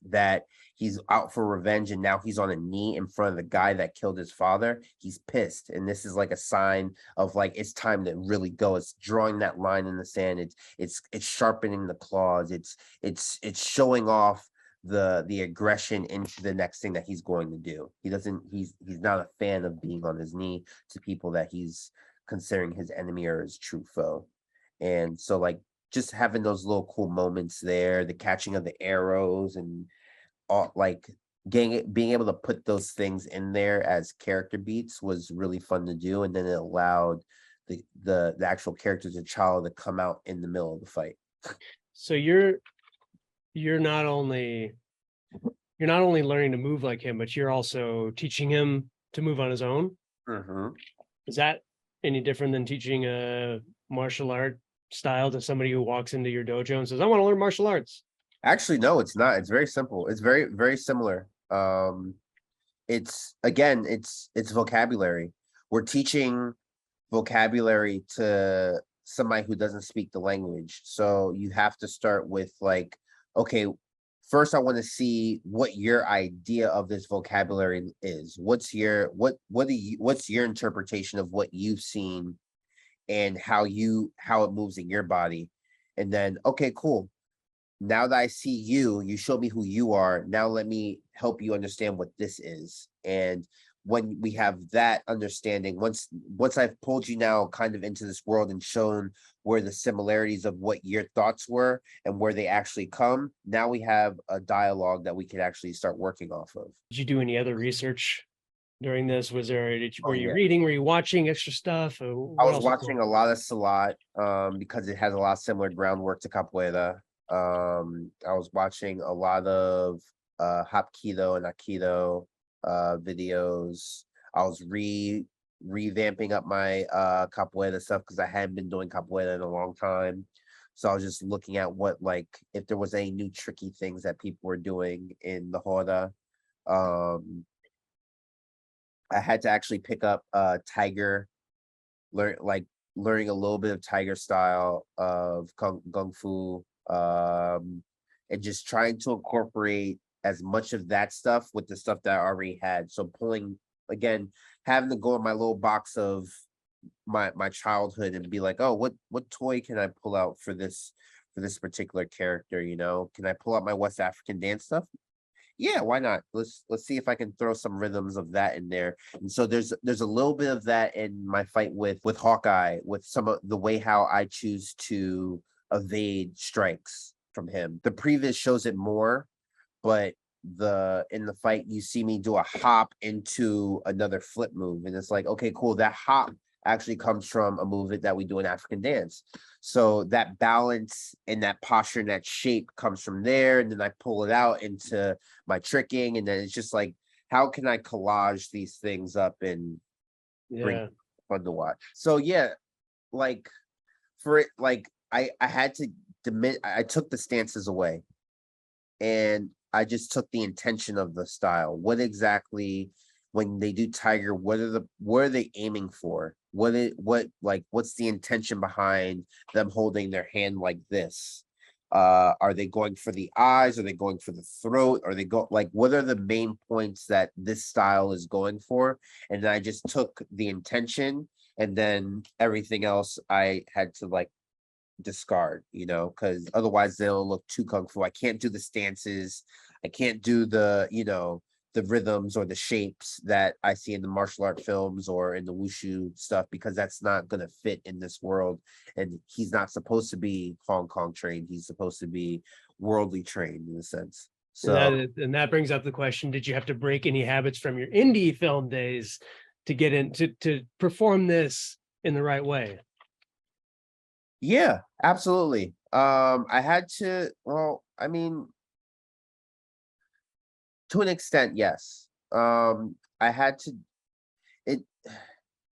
that he's out for revenge, and now he's on a knee in front of the guy that killed his father. He's pissed, and this is like a sign of like it's time to really go. It's drawing that line in the sand. It's sharpening the claws. It's showing off the aggression into the next thing that he's going to do. He's not a fan of being on his knee to people that he's considering his enemy or his true foe. And so like just having those little cool moments there, the catching of the arrows, and all like being able to put those things in there as character beats was really fun to do. And then it allowed the actual characters of T'Challa to come out in the middle of the fight. So you're not only learning to move like him, but you're also teaching him to move on his own. Is that any different than teaching a martial art style to somebody who walks into your dojo and says, I want to learn martial arts? Actually, no, it's not. It's very simple. It's very similar. It's vocabulary. We're teaching vocabulary to somebody who doesn't speak the language. So you have to start with like, okay, first I want to see what your idea of this vocabulary is. What's your interpretation of what you've seen and how it moves in your body? And then, okay, cool. Now that I see you, you show me who you are. Now let me help you understand what this is. And when we have that understanding, once I've pulled you now kind of into this world and shown where the similarities of what your thoughts were and where they actually come, now we have a dialogue that we could actually start working off of. Did you do any other research during this? Were you Yeah. reading? Were you watching extra stuff? I was watching a lot of Salat because it has a lot of similar groundwork to Capoeira. I was watching a lot of Hapkido and Aikido videos. I was revamping up my Capoeira stuff because I hadn't been doing Capoeira in a long time. So I was just looking at what, like, if there was any new tricky things that people were doing in the Roda. I had to actually pick up Tiger, learning a little bit of Tiger style of Kung Fu, and just trying to incorporate as much of that stuff with the stuff that I already had. So having to go in my little box of my childhood and be like, oh, what toy can I pull out for this particular character? Can I pull out my West African dance stuff? Yeah, why not? Let's see if I can throw some rhythms of that in there. And so there's a little bit of that in my fight with Hawkeye, with some of the way how I choose to evade strikes from him. The Previs shows it more, but in the fight you see me do a hop into another flip move, and it's like, okay, cool, that hop actually comes from a movement that we do in African dance. So that balance and that posture and that shape comes from there. And then I pull it out into my tricking. And then it's just like, how can I collage these things up and bring fun to watch? So yeah, like for it, like I had to I took the stances away and I just took the intention of the style. What exactly, when they do Tiger, what are they aiming for? What's the intention behind them holding their hand like this? Are they going for the eyes? Are they going for the throat? Are they what are the main points that this style is going for? And then I just took the intention, and then everything else I had to like discard, because otherwise they'll look too kung fu. I can't do the stances. I can't do the rhythms or the shapes that I see in the martial art films or in the wushu stuff, because that's not going to fit in this world. And he's not supposed to be Hong Kong trained. He's supposed to be worldly trained in a sense. So And that brings up the question: did you have to break any habits from your indie film days to get into to perform this in the right way? yeah, absolutely. I had to. Well, I mean, to an extent, yes. I had to. It.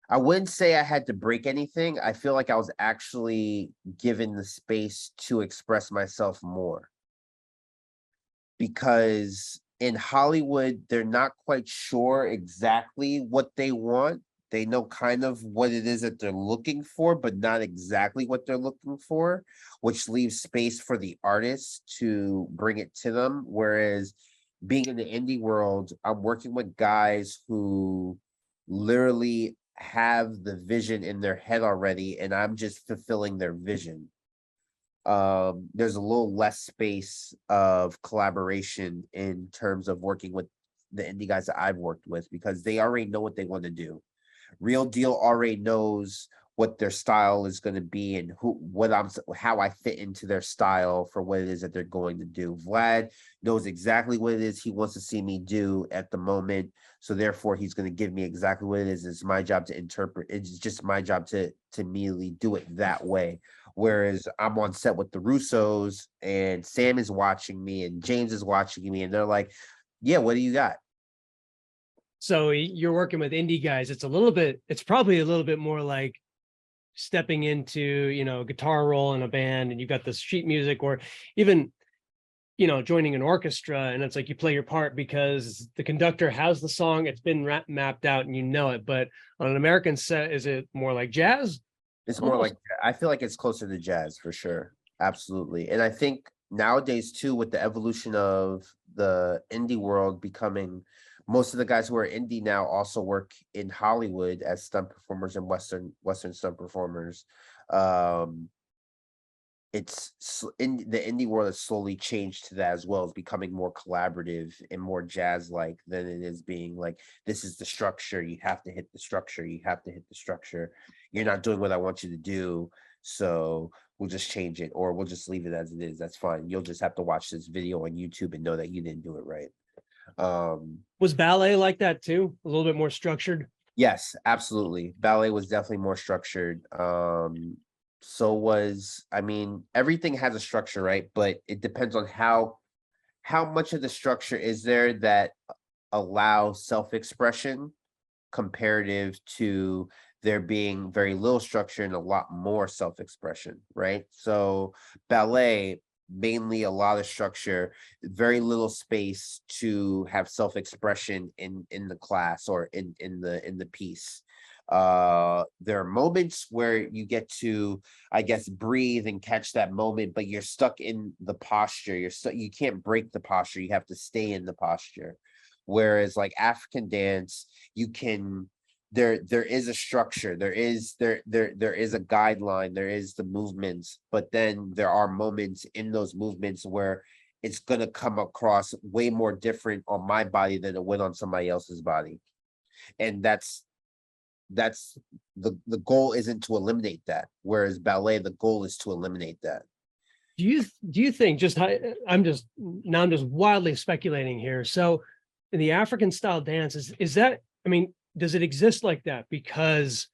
I wouldn't say I had to break anything. I feel like I was actually given the space to express myself more, because in Hollywood, they're not quite sure exactly what they want. They know kind of what it is that they're looking for, but not exactly what they're looking for, which leaves space for the artists to bring it to them. Whereas being in the indie world, I'm working with guys who literally have the vision in their head already, and I'm just fulfilling their vision. There's a little less space of collaboration in terms of working with the indie guys that I've worked with, because they already know what they want to do. Real Deal already knows what their style is going to be, and how I fit into their style for what it is that they're going to do. Vlad knows exactly what it is he wants to see me do at the moment, so therefore he's going to give me exactly what it is. It's my job to interpret. It's just my job to immediately do it that way. Whereas I'm on set with the Russos, and Sam is watching me, and James is watching me, and they're like, "Yeah, what do you got?" So you're working with indie guys. It's probably a little bit more like stepping into, guitar role in a band, and you've got this sheet music, or even, joining an orchestra, and it's like you play your part because the conductor has the song, it's been mapped out and you know it. But on an American set, is it more like jazz? It's more Almost. like, I feel like it's closer to jazz for sure. Absolutely. And I think nowadays too, with the evolution of the indie world becoming, most of the guys who are indie now also work in Hollywood as stunt performers and Western stunt performers. Um in the indie world has slowly changed to that as well. It's becoming more collaborative and more jazz like than it is being like, this is the structure, you have to hit the structure, you're not doing what I want you to do, so we'll just change it, or we'll just leave it as it is. That's fine, you'll just have to watch this video on YouTube and know that you didn't do it right. Was ballet like that too? A little bit more structured? Yes, absolutely. Ballet was definitely more structured. So was, I mean, everything has a structure, right? But it depends on how much of the structure is there that allows self-expression, comparative to there being very little structure and a lot more self-expression, right? So ballet, mainly a lot of structure, very little space to have self-expression in the class or in the piece. There are moments where you get to, I guess, breathe and catch that moment, but you're stuck in the posture. You can't break the posture, you have to stay in the posture. Whereas like African dance, you can, there is a structure, there is a guideline, there is the movements, but then there are moments in those movements where it's going to come across way more different on my body than it would on somebody else's body. And that's the goal isn't to eliminate that, whereas ballet, the goal is to eliminate that. Do you think, I'm just wildly speculating here. So in the African style dance, is that, I mean, does it exist like that? Because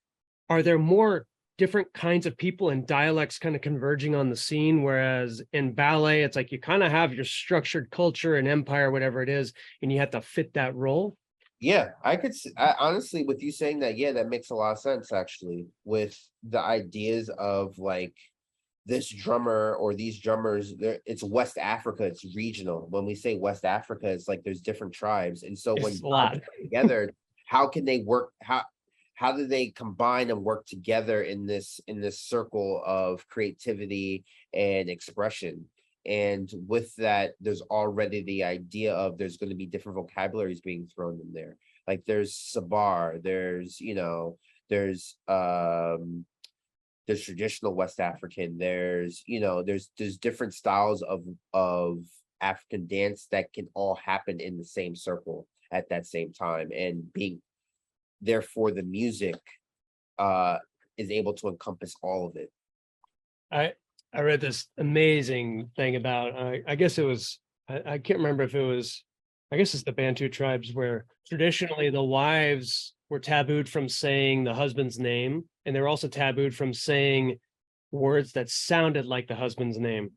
are there more different kinds of people and dialects kind of converging on the scene? Whereas in ballet, it's like you kind of have your structured culture and empire, whatever it is, and you have to fit that role. Yeah, honestly, with you saying that, yeah, that makes a lot of sense actually, with the ideas of like this drummer or these drummers, it's West Africa, it's regional. When we say West Africa, it's like there's different tribes. And so when It's a lot. together, how can they work? How do they combine and work together in this circle of creativity and expression? And with that, there's already the idea of there's going to be different vocabularies being thrown in there. Like there's Sabar, there's, there's traditional West African, there's, there's different styles of African dance that can all happen in the same circle at that same time. And being therefore the music is able to encompass all of it. I read this amazing thing about I guess it was I can't remember if it was, I guess it's the Bantu tribes, where traditionally the wives were tabooed from saying the husband's name, and they were also tabooed from saying words that sounded like the husband's name.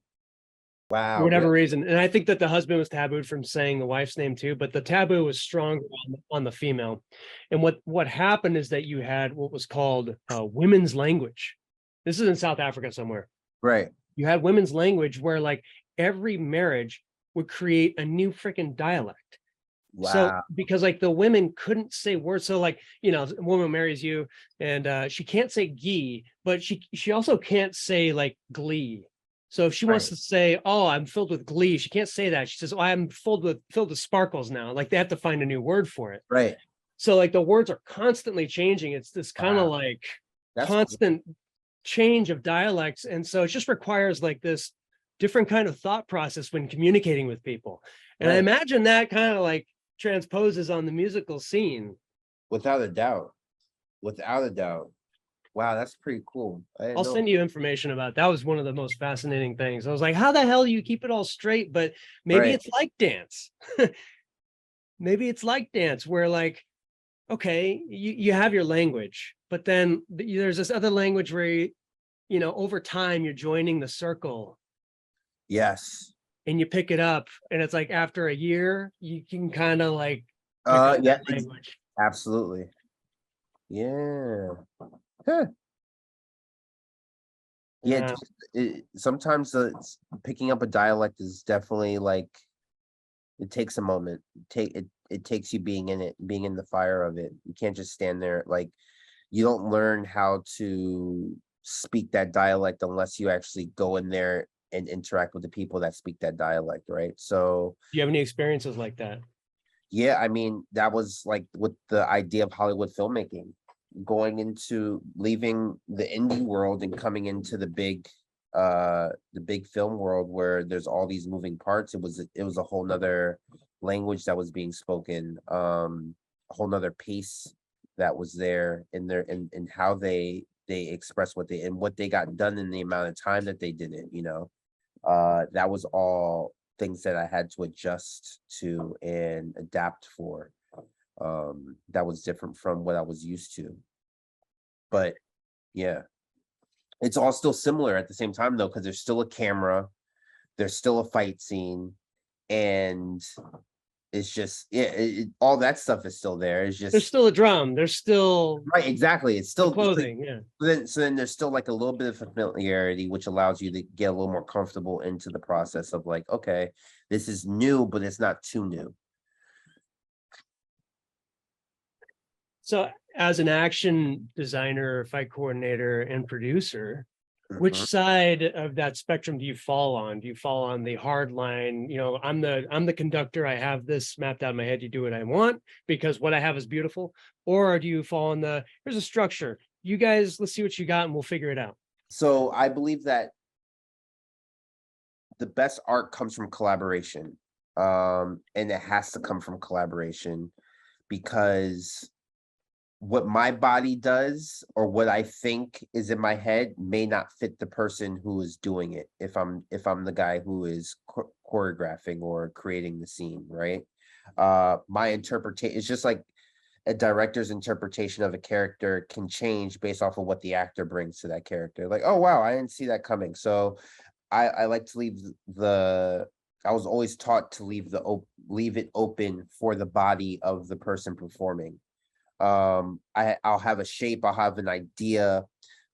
Wow. For whatever reason. And I think that the husband was tabooed from saying the wife's name too, but the taboo was stronger on the female. And what happened is that you had what was called women's language. This is in South Africa somewhere. Right. You had women's language where like every marriage would create a new freaking dialect. Wow. So because like the women couldn't say words. So like, a woman marries you and she can't say Gui, but she also can't say like glee. So if she wants to say, "Oh, I'm filled with glee," she can't say that. She says, "Oh, I'm filled with sparkles now." Like they have to find a new word for it. Right. So like the words are constantly changing. It's this kind of like constant change of dialects. And so it just requires like this different kind of thought process when communicating with people. And I imagine that kind of like transposes on the musical scene. Without a doubt. Without a doubt. Wow, that's pretty cool. I'll send you information about that. Was one of the most fascinating things. I was like, how the hell do you keep it all straight? But maybe it's like dance. Maybe it's like dance where like, okay, you have your language, but then there's this other language where, over time you're joining the circle. Yes. And you pick it up and it's like after a year, you can kind of like, yeah, language. Absolutely. Yeah. Huh. Yeah, sometimes picking up a dialect is definitely like it takes a moment. It takes you being in it, being in the fire of it. You can't just stand there. Like you don't learn how to speak that dialect unless you actually go in there and interact with the people that speak that dialect, right? So do you have any experiences like that? Yeah, I mean, that was like with the idea of Hollywood filmmaking, leaving the indie world and coming into the big film world where there's all these moving parts. It was a whole nother language that was being spoken, a whole nother pace that was there in how they express what they got done in the amount of time that they did it, that was all things that I had to adjust to and adapt for. That was different from what I was used to. But yeah, it's all still similar at the same time though, because there's still a camera, there's still a fight scene, and it's just all that stuff is still there. It's just there's still a drum, there's still right, exactly. It's still clothing, yeah. So then there's still like a little bit of familiarity, which allows you to get a little more comfortable into the process of like, okay, this is new, but it's not too new. So as an action designer, fight coordinator, and producer, which side of that spectrum do you fall on? Do you fall on the hard line? I'm the conductor. I have this mapped out in my head. You do what I want because what I have is beautiful. Or do you fall on here's a structure. You guys, let's see what you got and we'll figure it out. So I believe that the best art comes from collaboration. And it has to come from collaboration because what my body does or what I think is in my head may not fit the person who is doing it. If I'm the guy who is choreographing or creating the scene, right? My interpretation is just like a director's interpretation of a character can change based off of what the actor brings to that character. Like, oh wow, I didn't see that coming. So I like to leave I was always taught to leave it open for the body of the person performing. I'll have a shape, I'll have an idea,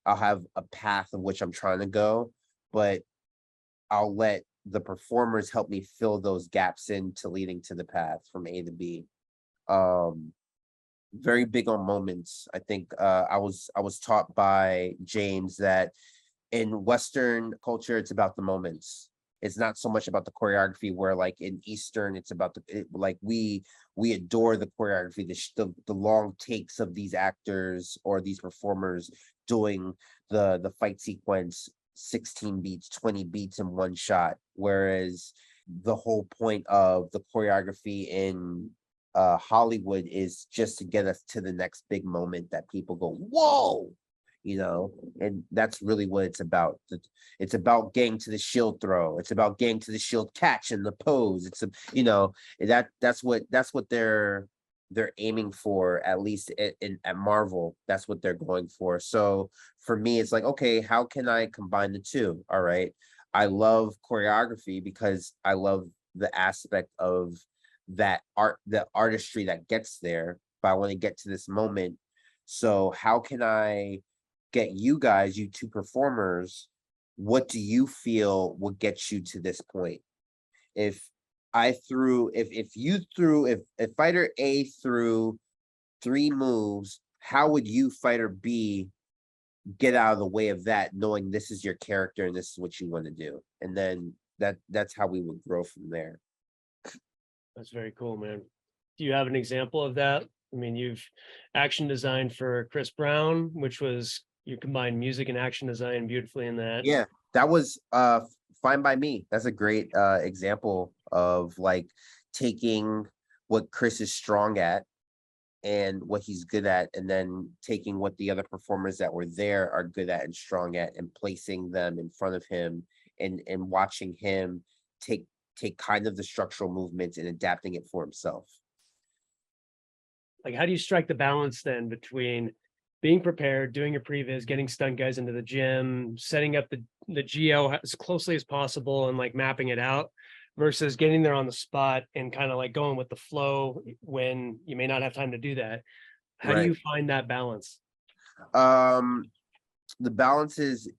I'll have a path of which I'm trying to go, but I'll let the performers help me fill those gaps into leading to the path from A to B. Very big on moments. I think I was taught by James that in Western culture, it's about the moments. It's not so much about the choreography where like in Eastern, it's about like we adore the choreography, the long takes of these actors or these performers doing the fight sequence 16 beats, 20 beats in one shot. Whereas the whole point of the choreography in Hollywood is just to get us to the next big moment that people go, whoa, and that's really what it's about. It's about getting to the shield throw. It's about getting to the shield catch and the pose. It's that's what they're aiming for, at least at Marvel. That's what they're going for. So for me, it's like, okay, how can I combine the two? All right. I love choreography because I love the aspect of that art, the artistry that gets there, but I want to get to this moment. So how can I get you guys, you two performers, what do you feel will get you to this point? If fighter A threw 3 moves, how would you, fighter B, get out of the way of that, knowing this is your character and this is what you want to do? And then that's how we would grow from there. That's very cool, man. Do you have an example of that? I mean, you've action designed for Chris Brown, which was, you combined music and action design beautifully in that. Yeah, that was fine by me. That's a great example of like taking what Chris is strong at and what he's good at, and then taking what the other performers that were there are good at and strong at, and placing them in front of him, and watching him take kind of the structural movements and adapting it for himself. Like, how do you strike the balance then between being prepared, doing your previs, getting stunt guys into the gym, setting up the geo as closely as possible and like mapping it out, versus getting there on the spot and kind of like going with the flow when you may not have time to do that? How do you find that balance? The balance is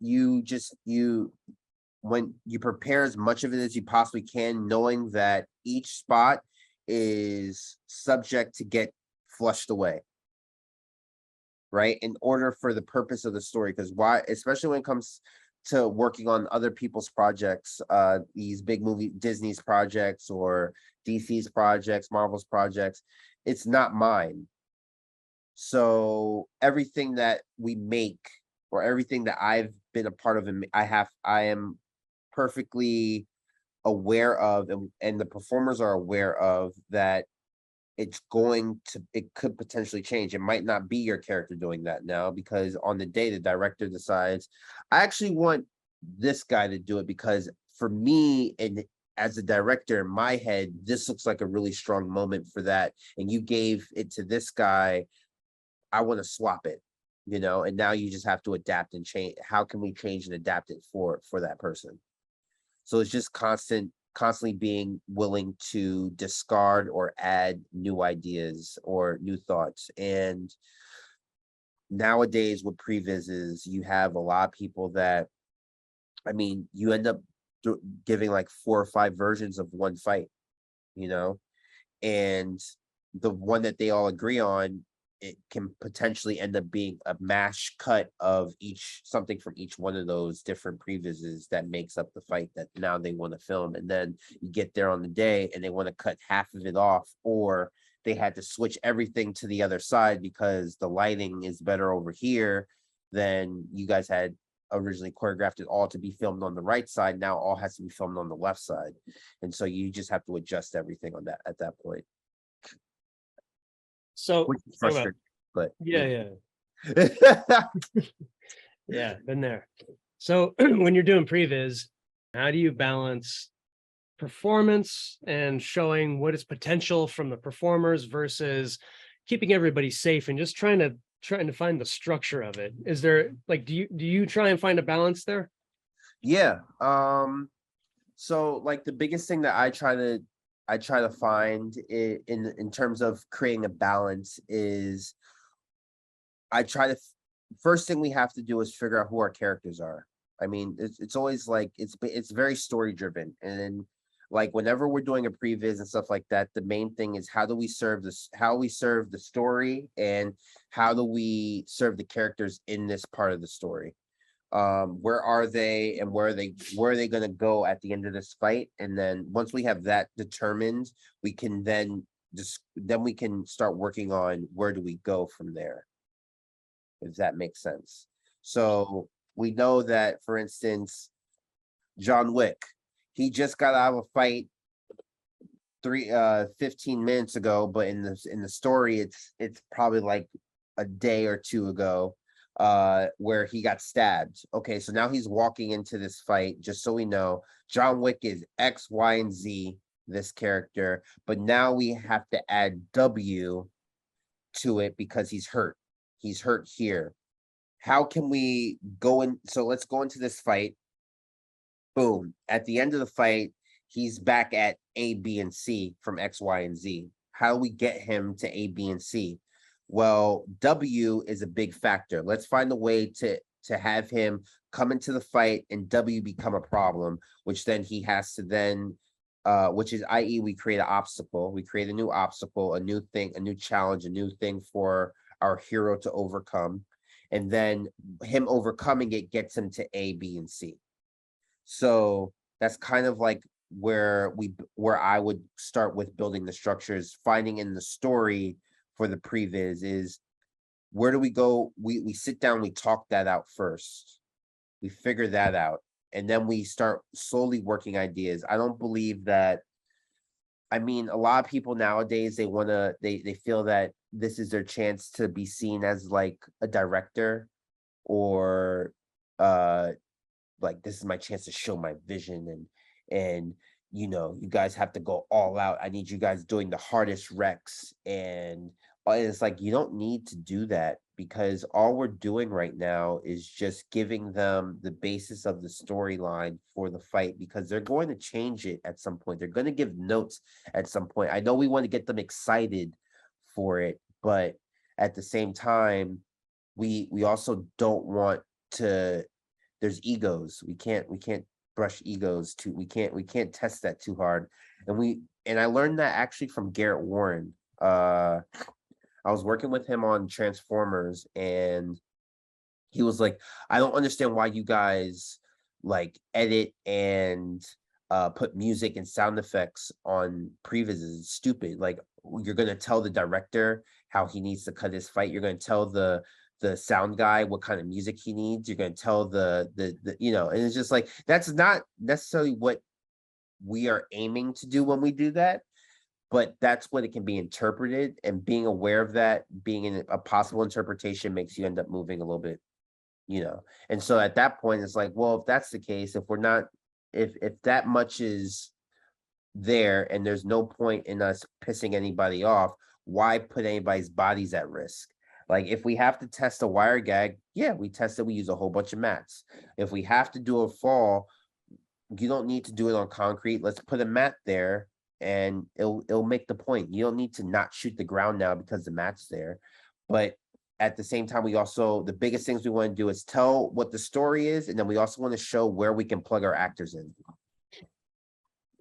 when you prepare as much of it as you possibly can, knowing that each spot is subject to get flushed away, right? In order for the purpose of the story. Because why, especially when it comes to working on other people's projects, these big movie, Disney's projects or DC's projects, Marvel's projects, it's not mine. So everything that we make, or everything that I've been a part of, and I am perfectly aware of, and the performers are aware of, that it could potentially change. It might not be your character doing that now, because on the day the director decides, I actually want this guy to do it, because for me, and as a director in my head, this looks like a really strong moment for that, and you gave it to this guy, I want to swap it, and now you just have to adapt and change. How can we change and adapt it for that person? So it's just constantly being willing to discard or add new ideas or new thoughts. And nowadays with previses, you have a lot of people that, I mean, you end up giving like 4 or 5 versions of one fight, and the one that they all agree on, it can potentially end up being a mash cut of something from each one of those different previses that makes up the fight that now they want to film. And then you get there on the day and they want to cut half of it off, or they had to switch everything to the other side because the lighting is better over here than you guys had originally choreographed it all to be filmed on the right side. Now all has to be filmed on the left side. And so you just have to adjust everything on that at that point. So Which is frustrating, but yeah. Yeah, been there. So when you're doing previs, how do you balance performance and showing what is potential from the performers versus keeping everybody safe and just trying to find the structure of it? Is there, like, do you try and find a balance there? Yeah. So like the biggest thing that I try to find in terms of creating a balance is, first thing we have to do is figure out who our characters are. I mean, it's always like, it's very story driven. And then like whenever we're doing a previs and stuff like that, the main thing is how we serve the story, and how do we serve the characters in this part of the story. where are they and where are they going to go at the end of this fight? And then once we have that determined, we can then we can start working on where do we go from there, if that makes sense. So we know that, for instance, John Wick, he just got out of a fight 15 minutes ago, but in the story, it's probably like a day or two ago, where he got stabbed. Okay, so now he's walking into this fight, just so we know. John Wick is X, Y, and Z, this character, but now we have to add W to it because he's hurt. He's hurt here. How can we go in? So let's go into this fight. Boom. At the end of the fight, he's back at A, B, and C from X, Y, and Z. How do we get him to A, B, and C? Well, W is a big factor. Let's find a way to have him come into the fight and W become a problem, which then he has to then, which is, i.e., we create an obstacle. We create a new obstacle, a new thing, a new challenge, a new thing for our hero to overcome. And then him overcoming it gets him to A, B, and C. So that's kind of like where I would start with building the structures, finding in the story for the previs is, where do we go? We sit down, we talk that out first. We figure that out. And then we start slowly working ideas. I don't believe that, I mean, a lot of people nowadays, they feel that this is their chance to be seen as like a director, or like, this is my chance to show my vision, and you know, you guys have to go all out. I need you guys doing the hardest recs, and it's like, you don't need to do that, because all we're doing right now is just giving them the basis of the storyline for the fight, because they're going to change it at some point. They're going to give notes at some point. I know we want to get them excited for it, but at the same time, we also don't want to, there's egos. We can't brush egos too. We can't test that too hard. And I learned that actually from Garrett Warren. I was working with him on Transformers, and he was like, I don't understand why you guys like edit and put music and sound effects on previs. It's stupid. Like, you're gonna tell the director how he needs to cut his fight. You're gonna tell the sound guy what kind of music he needs. You're gonna tell the you know, and it's just like, that's not necessarily what we are aiming to do when we do that, but that's what it can be interpreted, and being aware of that, being in a possible interpretation, makes you end up moving a little bit, you know. And so at that point, it's like, well, if that's the case, if we're not, if that much is there and there's no point in us pissing anybody off, why put anybody's bodies at risk? Like, if we have to test a wire gag, yeah, we test it. We use a whole bunch of mats. If we have to do a fall, you don't need to do it on concrete. Let's put a mat there, and it'll make the point. You don't need to not shoot the ground now because the mat's there. But at the same time, we also, the biggest things we want to do is tell what the story is, and then we also want to show where we can plug our actors in.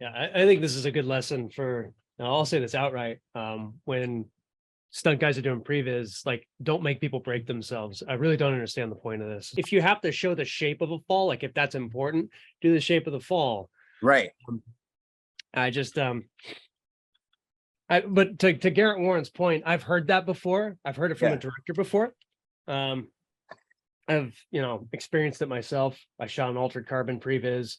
Yeah, I think this is a good lesson for, I'll say this outright. When stunt guys are doing previs, like, don't make people break themselves. I really don't understand the point of this. If you have to show the shape of a fall, like if that's important, do the shape of the fall. Right. I just but to Garrett Warren's point, I've heard that before. I've heard it from a director before. I've, experienced it myself. I shot an Altered Carbon previs,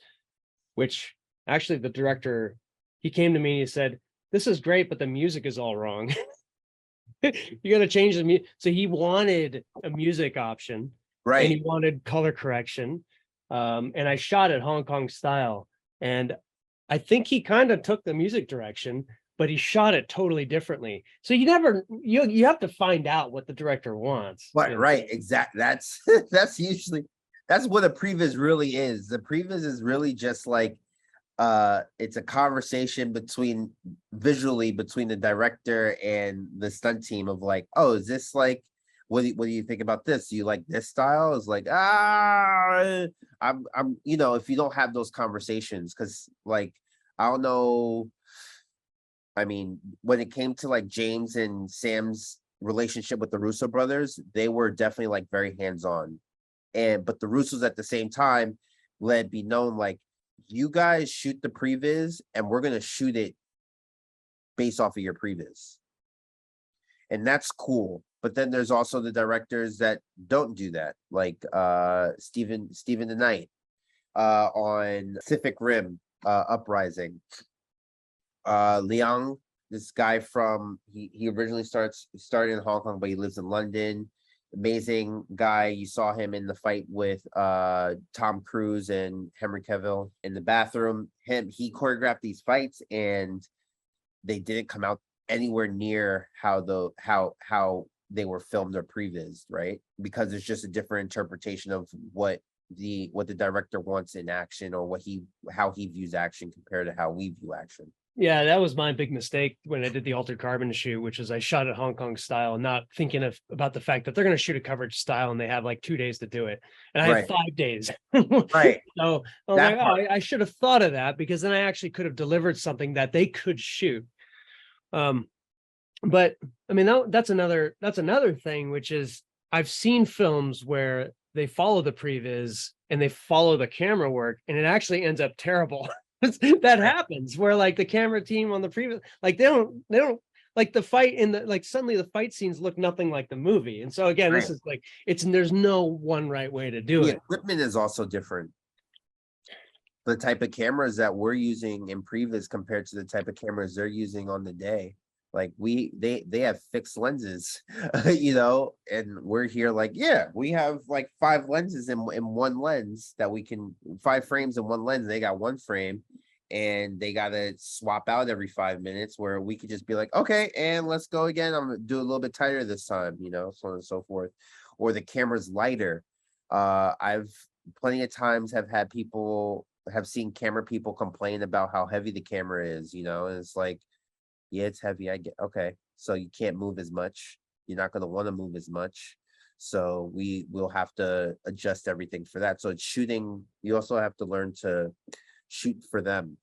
which actually the director, he came to me and he said, "This is great, but the music is all wrong." You got to change the music. So he wanted a music option, right? And he wanted color correction. And I shot it Hong Kong style, and I think he kind of took the music direction, but he shot it totally differently. So you have to find out what the director wants. Right, exactly. That's usually, that's what a previs really is. The previs is really just like, it's a conversation visually between the director and the stunt team of like, oh, is this like, what do you think about this? Do you like this style? Is like, I'm if you don't have those conversations, because like, I don't know, I mean, when it came to like James and Sam's relationship with the Russo brothers, they were definitely like very hands-on. but the Russos at the same time let it be known, like, you guys shoot the previs and we're gonna shoot it based off of your previs. And that's cool. But then there's also the directors that don't do that, like Stephen the Knight on Pacific Rim Uprising. Liang, this guy from he originally started in Hong Kong, but he lives in London. Amazing guy. You saw him in the fight with Tom Cruise and Henry Cavill in the bathroom. He choreographed these fights, and they didn't come out anywhere near how they were filmed or previs, right? Because it's just a different interpretation of what the director wants in action, or how he views action compared to how we view action. Yeah, that was my big mistake when I did the Altered Carbon shoot, which is I shot it Hong Kong style, not thinking about the fact that they're going to shoot a coverage style and they have like 2 days to do it, and I have 5 days. Right. So I was like, oh, I should have thought of that, because then I actually could have delivered something that they could shoot. But I mean, that's another thing, which is I've seen films where they follow the previs and they follow the camera work, and it actually ends up terrible. That happens where like the camera team on the previs, like they don't like the fight in the, like suddenly the fight scenes look nothing like the movie. And so again, this is like, there's no one right way to do it. The equipment is also different. The type of cameras that we're using in previs compared to the type of cameras they're using on the day. Like they have fixed lenses, you know, and we're here like, yeah, we have like 5 lenses in one lens that we can, 5 frames in one lens. They got 1 frame, and they got to swap out every 5 minutes, where we could just be like, okay, and let's go again. I'm gonna do a little bit tighter this time, you know, so on and so forth. Or the camera's lighter. I've plenty of times have seen camera people complain about how heavy the camera is, you know, and it's like, yeah, it's heavy. I get, okay. So you can't move as much. You're not going to want to move as much. So we will have to adjust everything for that. So it's shooting. You also have to learn to shoot for them.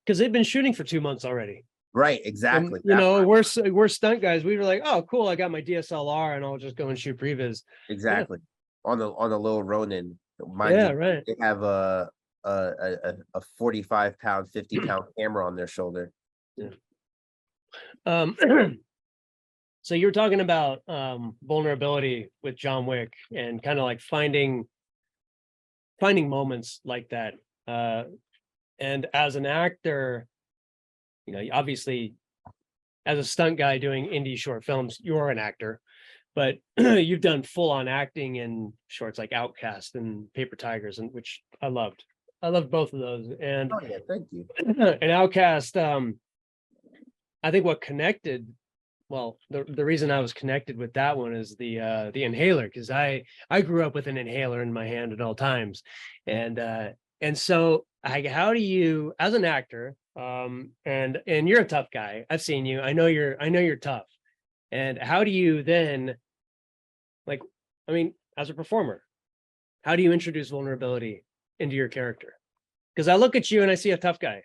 Because they've been shooting for 2 months already. Right. Exactly. And, you know, we're stunt guys. We were like, oh, cool. I got my DSLR and I'll just go and shoot previs. Exactly. Yeah. On a little Ronin. Right. They have a 45-pound, 50-pound camera on their shoulder. Yeah. So you were talking about vulnerability with John Wick, and kind of like finding moments like that. And as an actor, you know, obviously as a stunt guy doing indie short films, you're an actor, but you've done full-on acting in shorts like Outcast and Paper Tigers, and which I loved both of those. And oh yeah, thank you. And Outcast, I think what connected, well, the reason I was connected with that one is the inhaler, because I grew up with an inhaler in my hand at all times, and so how do you, as an actor, and you're a tough guy. I've seen you. I know you're tough. And how do you then, like, I mean, as a performer, how do you introduce vulnerability into your character? Because I look at you and I see a tough guy,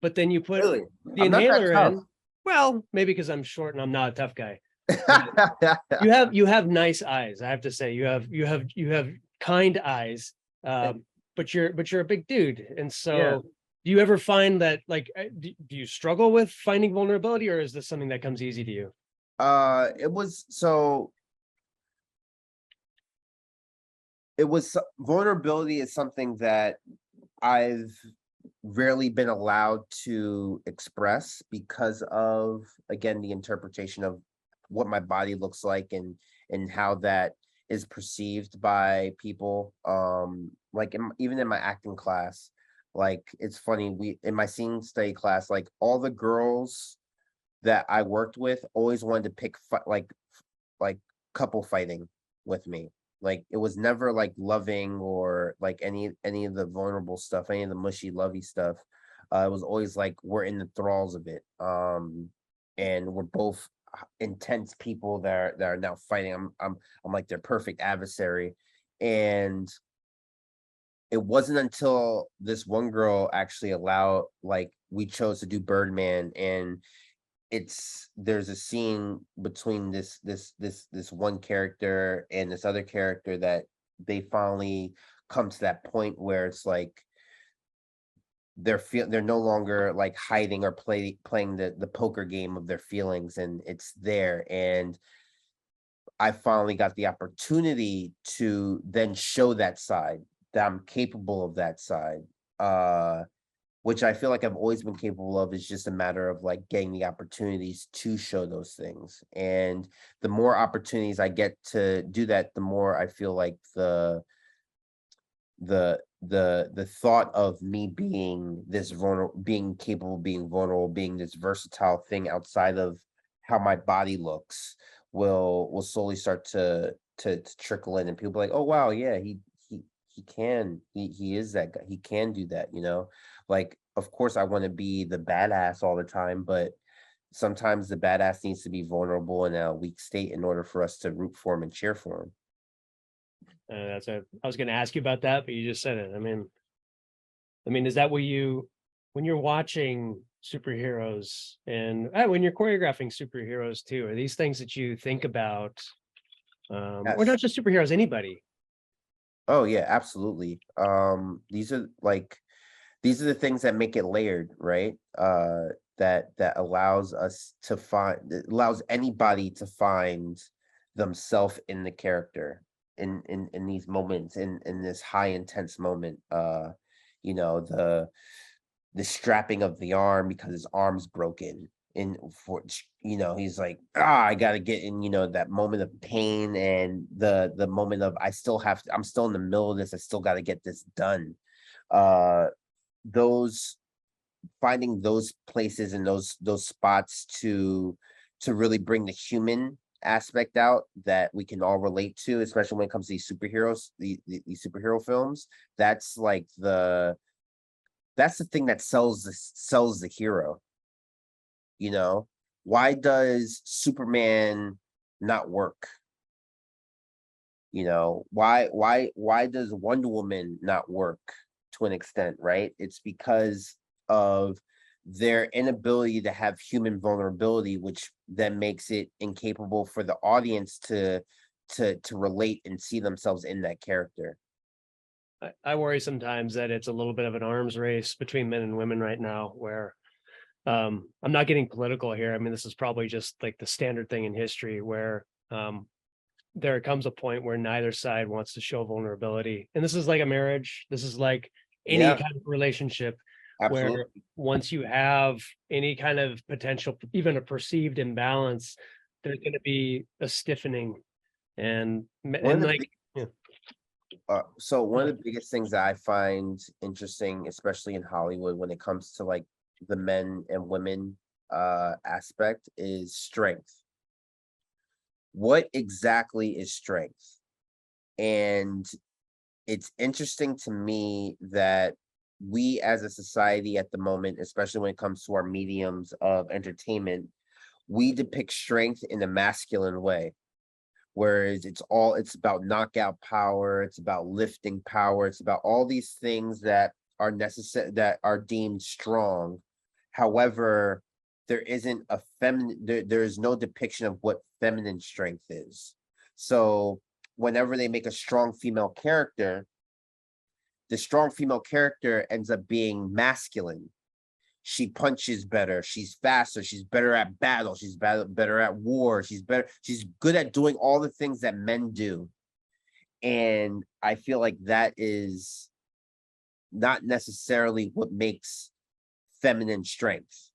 but then you put the inhaler in. Well, maybe because I'm short and I'm not a tough guy. You have nice eyes. I have to say, you have kind eyes, but you're a big dude. And so, do you ever find that, like, do you struggle with finding vulnerability, or is this something that comes easy to you? Vulnerability is something that I've rarely been allowed to express because of, again, the interpretation of what my body looks like and how that is perceived by people. Like even in my acting class, like, it's funny, in my scene study class, like, all the girls that I worked with always wanted to pick like couple fighting with me. Like, it was never like loving or like any of the vulnerable stuff, any of the mushy lovey stuff. It was always like, we're in the thralls of it. And we're both intense people that are now fighting. I'm like their perfect adversary. And it wasn't until this one girl actually allowed, like, we chose to do Birdman, and there's a scene between this one character and this other character that they finally come to that point where it's like they're no longer like hiding or playing the poker game of their feelings, and it's there. And I finally got the opportunity to then show that side, that I'm capable of that side. Which I feel like I've always been capable of. Is just a matter of like getting the opportunities to show those things. And the more opportunities I get to do that, the more I feel like the thought of me being this vulnerable, being capable, being vulnerable, being this versatile thing outside of how my body looks will slowly start to trickle in, and people be like, oh wow, yeah, he is that guy, he can do that, you know. Like, of course I want to be the badass all the time, but sometimes the badass needs to be vulnerable in a weak state in order for us to root for him and cheer for him. I was going to ask you about that, but you just said it. I mean, is that what when you're watching superheroes and when you're choreographing superheroes too, are these things that you think about, or Yes. not just superheroes, anybody? Oh yeah, absolutely. These are the things that make it layered, right? That allows us to find, it allows anybody to find themselves in the character, in these moments, in this high intense moment. You know, the strapping of the arm because his arm's broken. And for, you know, he's like, I gotta get in, you know, that moment of pain, and the moment of I'm still in the middle of this, I still gotta get this done. Uh those Finding those places and those spots to really bring the human aspect out that we can all relate to, especially when it comes to these superheroes, these superhero films. That's like that's the thing that sells the hero. You know, why does Superman not work? You know, why does Wonder Woman not work to an extent, right? It's because of their inability to have human vulnerability, which then makes it incapable for the audience to relate and see themselves in that character. I worry sometimes that it's a little bit of an arms race between men and women right now, where I'm not getting political here. I mean, this is probably just like the standard thing in history where there comes a point where neither side wants to show vulnerability. And this is like a marriage. This is like any Yeah, kind of relationship where absolutely. once you have any kind of potential, even a perceived imbalance, there's going to be a stiffening One of and the like, big yeah. so one of the biggest things that I find interesting, especially in Hollywood, when it comes to like the men and women aspect, is strength. What exactly is strength? And it's interesting to me that we as a society at the moment, especially when it comes to our mediums of entertainment, we depict strength in a masculine way. Whereas it's about knockout power, it's about lifting power, it's about all these things that are necessary, that are deemed strong. However, there isn't a feminine, there is no depiction of what feminine strength is. So whenever they make a strong female character, the strong female character ends up being masculine. She punches better, she's faster, she's better at battle, she's better at war, she's good at doing all the things that men do. And I feel like that is not necessarily what makes feminine strength.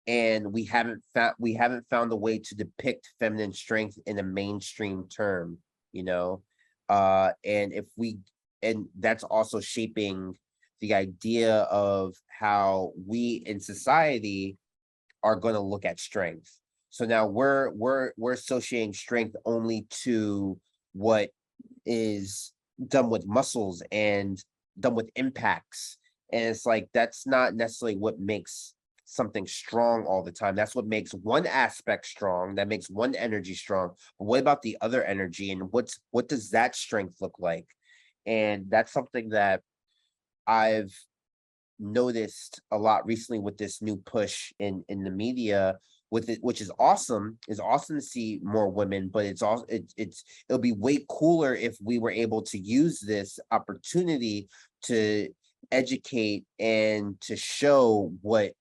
And we haven't found a way to depict feminine strength in a mainstream term, you know. And if we and that's also shaping the idea of how we in society are going to look at strength. So now we're associating strength only to what is done with muscles and done with impacts. And it's like that's not necessarily what makes something strong all the time. That's what makes one aspect strong, that makes one energy strong. But what about the other energy, and what does that strength look like? And that's something that I've noticed a lot recently with this new push in the media, with it, which is awesome. It's awesome to see more women, but it's also it'll be way cooler if we were able to use this opportunity to educate and to show what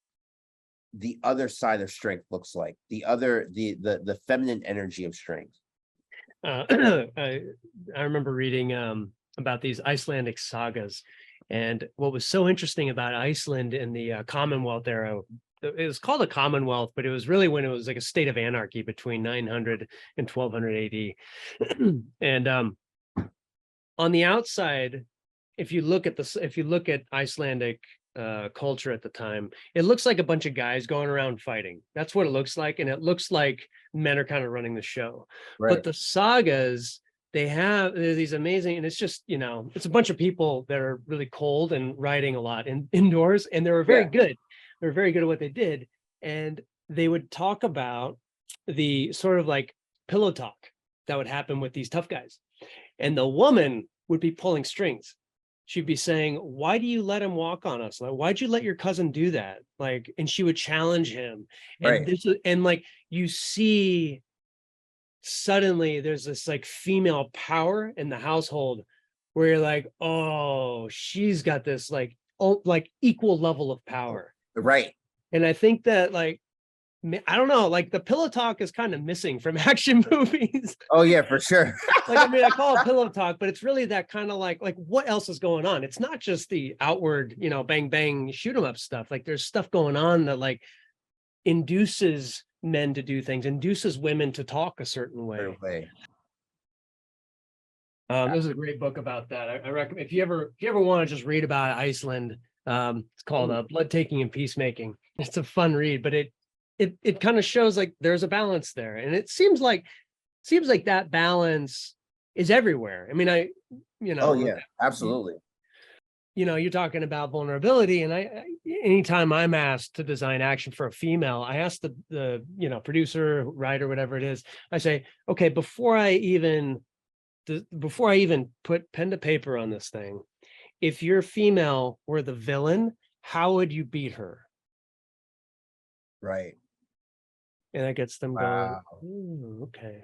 the other side of strength looks like, the feminine energy of strength. I remember reading about these Icelandic sagas, and what was so interesting about Iceland in the Commonwealth era, it was called a Commonwealth, but it was really when it was like a state of anarchy between 900 and 1200 AD. And on the outside, if you look at Icelandic culture at the time, it looks like a bunch of guys going around fighting. That's what it looks like, and it looks like men are kind of running the show. Right. But the sagas, they're these amazing, and it's just, it's a bunch of people that are really cold and riding a lot indoors, and they were very good. They were very good at what they did, and they would talk about the sort of like pillow talk that would happen with these tough guys, and the woman would be pulling strings. She'd be saying, why do you let him walk on us? Like, why'd you let your cousin do that? Like, and she would challenge him. And like, you see, suddenly there's this like female power in the household where you're like, oh, she's got this like equal level of power. Right. And I think that like, I don't know, like the pillow talk is kind of missing from action movies. Oh yeah, for sure. Like, I mean, I call it pillow talk, but it's really that kind of like what else is going on? It's not just the outward, bang, bang, shoot 'em up stuff. Like there's stuff going on that like induces men to do things, induces women to talk a certain way. There's a great book about that. I recommend if you ever want to just read about Iceland, it's called Blood Taking and Peacemaking. It's a fun read, but it kind of shows like there's a balance there. And it seems like that balance is everywhere. I mean, oh yeah, absolutely. You're talking about vulnerability, and anytime I'm asked to design action for a female, I ask the producer, writer, whatever it is, I say, okay, before I even put pen to paper on this thing, if your female were the villain, how would you beat her? Right. And that gets them going, okay.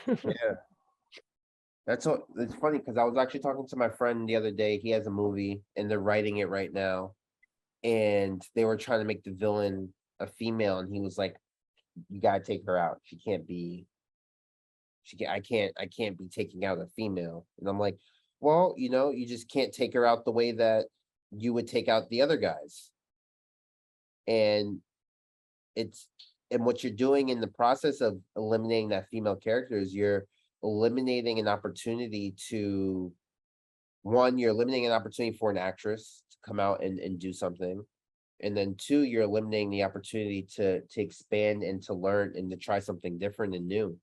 Yeah. It's funny because I was actually talking to my friend the other day. He has a movie and they're writing it right now. And they were trying to make the villain a female, and he was like, you gotta take her out. I can't be taking out a female. And I'm like, well, you just can't take her out the way that you would take out the other guys. And what you're doing in the process of eliminating that female character is you're eliminating an opportunity you're eliminating an opportunity for an actress to come out and do something. And then two, you're eliminating the opportunity to expand and to learn and to try something different and new.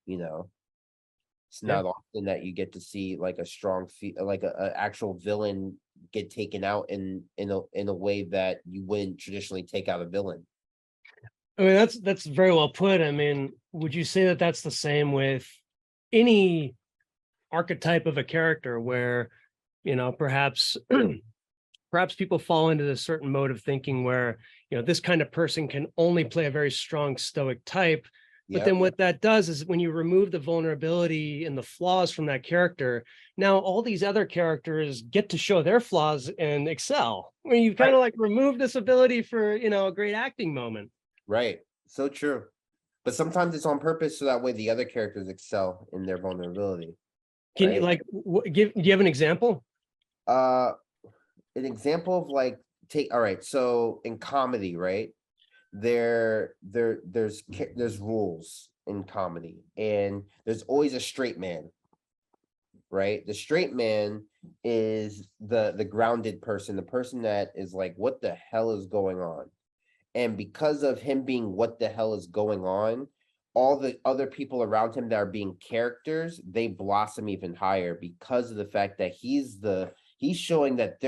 It's not often that you get to see like a strong like a actual villain get taken out in a way that you wouldn't traditionally take out a villain. I mean, that's very well put. I mean, would you say that that's the same with any archetype of a character where, perhaps people fall into this certain mode of thinking where, this kind of person can only play a very strong stoic type. But then what that does is when you remove the vulnerability and the flaws from that character, now all these other characters get to show their flaws and excel. I mean, you've kind of like removed this ability for, a great acting moment. Right. So true. But sometimes it's on purpose so that way the other characters excel in their vulnerability. Can you do you have an example? An example of like all right, so in comedy, right? There's rules in comedy, and there's always a straight man, right? The straight man is the grounded person, the person that is like, what the hell is going on? And because of him being what the hell is going on, all the other people around him that are being characters, they blossom even higher because of the fact that he's showing that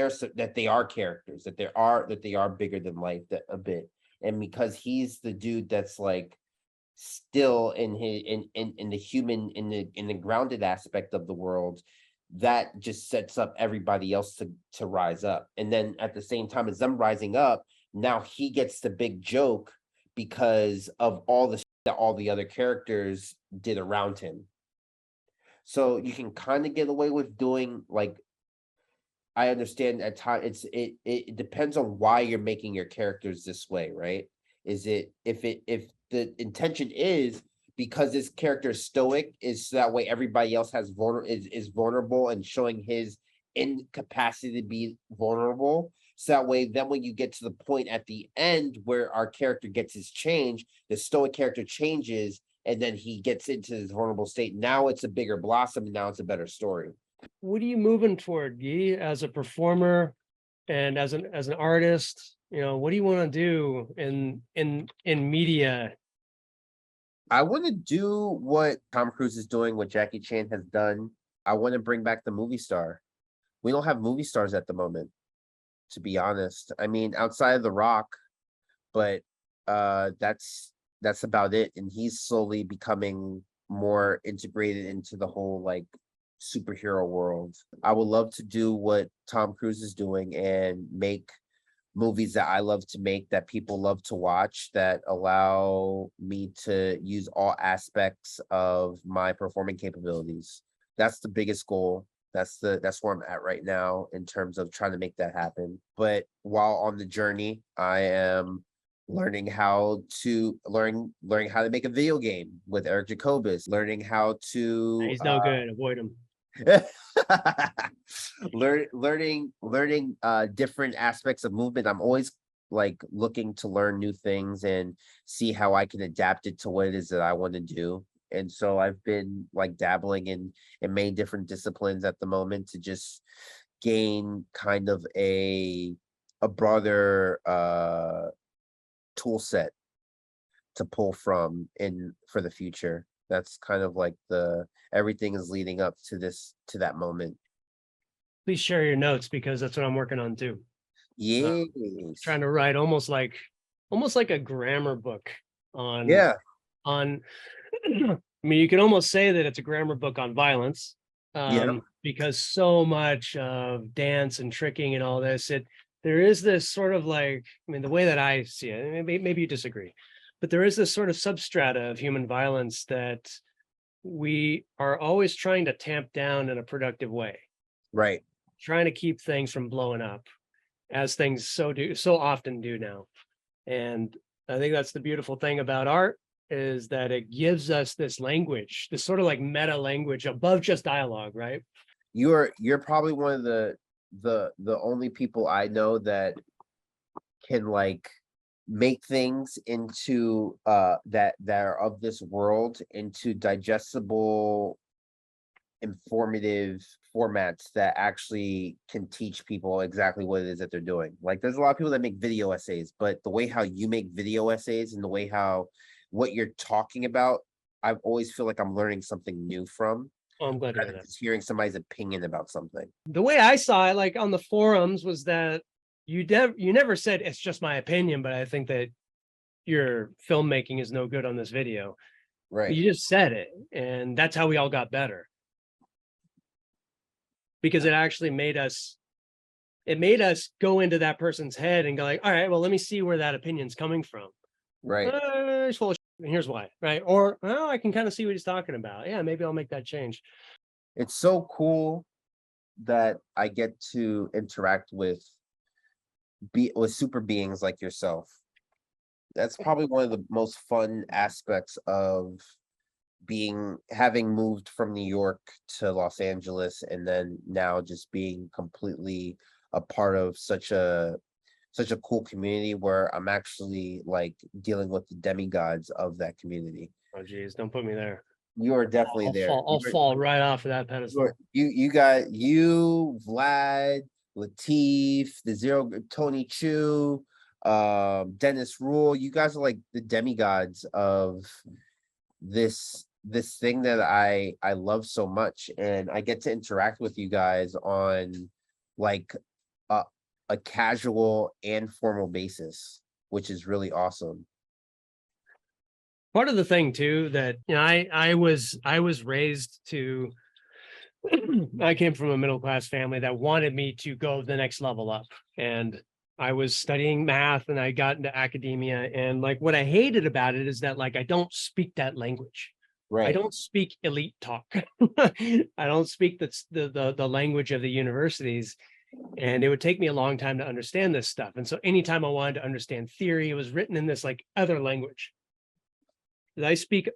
they are characters, that they are bigger than life a bit. And because he's the dude that's like still in the human, in the grounded aspect of the world, that just sets up everybody else to rise up. And then at the same time as them rising up, now he gets the big joke because of all the that all the other characters did around him. So you can kind of get away with doing like, I understand at times it depends on why you're making your characters this way, right? Is it if the intention is because this character is stoic, is so that way everybody else has is vulnerable and showing his incapacity to be vulnerable. So that way, then when you get to the point at the end where our character gets his change, the stoic character changes, and then he gets into his vulnerable state. Now it's a bigger blossom, and now it's a better story. What are you moving toward, Guy, as a performer and as an artist? You know, what do you want to do in media? I want to do what Tom Cruise is doing, what Jackie Chan has done. I want to bring back the movie star. We don't have movie stars at the moment, to be honest. I mean, outside of The Rock, but that's about it. And he's slowly becoming more integrated into the whole like superhero world. I would love to do what Tom Cruise is doing and make movies that I love to make, that people love to watch, that allow me to use all aspects of my performing capabilities. That's the biggest goal. That's where I'm at right now in terms of trying to make that happen. But while on the journey, I am learning how to make a video game with Eric Jacobus, learning how to He's no good. Avoid him. learning different aspects of movement. I'm always like looking to learn new things and see how I can adapt it to what it is that I want to do. And so I've been like dabbling in many different disciplines at the moment to just gain kind of a broader tool set to pull from for the future. That's kind of like everything is leading up to that moment. Please share your notes, because that's what I'm working on too. Yes. Trying to write almost like a grammar book on I mean, you can almost say that it's a grammar book on violence, because so much of dance and tricking and all this, there is this sort of like, I mean, the way that I see it, maybe you disagree, but there is this sort of substrata of human violence that we are always trying to tamp down in a productive way. Right. Trying to keep things from blowing up, as things so often do now. And I think that's the beautiful thing about art, is that it gives us this language, this sort of like meta language above just dialogue, right? You're probably one of the only people I know that can like make things into that are of this world into digestible, informative formats that actually can teach people exactly what it is that they're doing. Like there's a lot of people that make video essays, but the way how you make video essays and the way how what you're talking about, I always feel like I'm learning something new from. Oh, I'm glad to hear that. Just hearing somebody's opinion about something. The way I saw it, like on the forums, was that you never said it's just my opinion, but I think that your filmmaking is no good on this video. Right. You just said it, and that's how we all got better. Because it actually made us go into that person's head and go like, all right, well, let me see where that opinion's coming from. Right. It's full of shit, and here's why, right? Or, oh, I can kind of see what he's talking about. Yeah, maybe I'll make that change. It's so cool that I get to interact with super beings like yourself. That's probably one of the most fun aspects of having moved from New York to Los Angeles, and then now just being completely a part of such a cool community where I'm actually like dealing with the demigods of that community. Oh geez, don't put me there. You are definitely there. I'll fall right off of that pedestal. You got Vlad, Latif, the Zero, Tony Chu, Dennis Rule. You guys are like the demigods of this thing that I love so much, and I get to interact with you guys on like a casual and formal basis, which is really awesome. Part of the thing too that I was raised to I came from a middle class family that wanted me to go the next level up, and I was studying math and I got into academia. And like what I hated about it is that like I don't speak that language. I Right. don't speak elite talk. I don't speak the language of the universities. And it would take me a long time to understand this stuff. And so anytime I wanted to understand theory, it was written in this like other language. I speak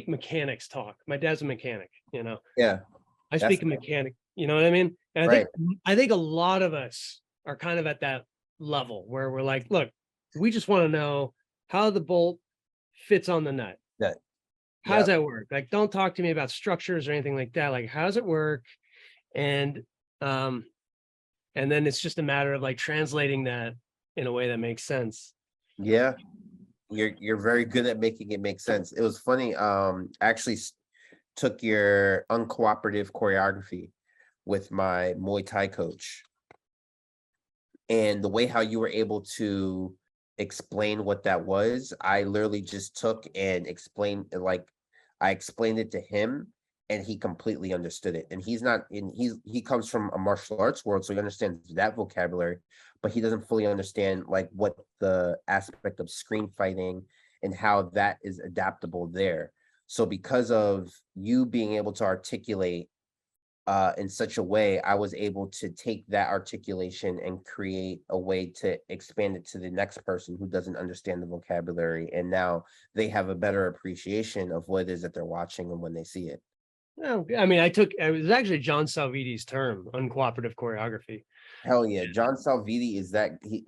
mechanics talk. My dad's a mechanic, you know. Yeah. I That's speak a mechanic, you know what I mean? And right. I think a lot of us are kind of at that level where we're like, look, we just want to know how the bolt fits on the nut. That. How does that work? Like, don't talk to me about structures or anything like that. Like, how does it work? And then it's just a matter of like translating that in a way that makes sense. Yeah. You're very good at making it make sense. It was funny. Actually took your uncooperative choreography with my Muay Thai coach. And the way how you were able to explain what that was, I literally just took and explained, like, I explained it to him and he completely understood it. And he comes from a martial arts world, so he understands that vocabulary, but he doesn't fully understand like what the aspect of screen fighting and how that is adaptable there. So because of you being able to articulate in such a way, I was able to take that articulation and create a way to expand it to the next person who doesn't understand the vocabulary. And now they have a better appreciation of what it is that they're watching and when they see it. No, I mean, it was actually John Salvidi's term, uncooperative choreography. Hell yeah. John Salviti is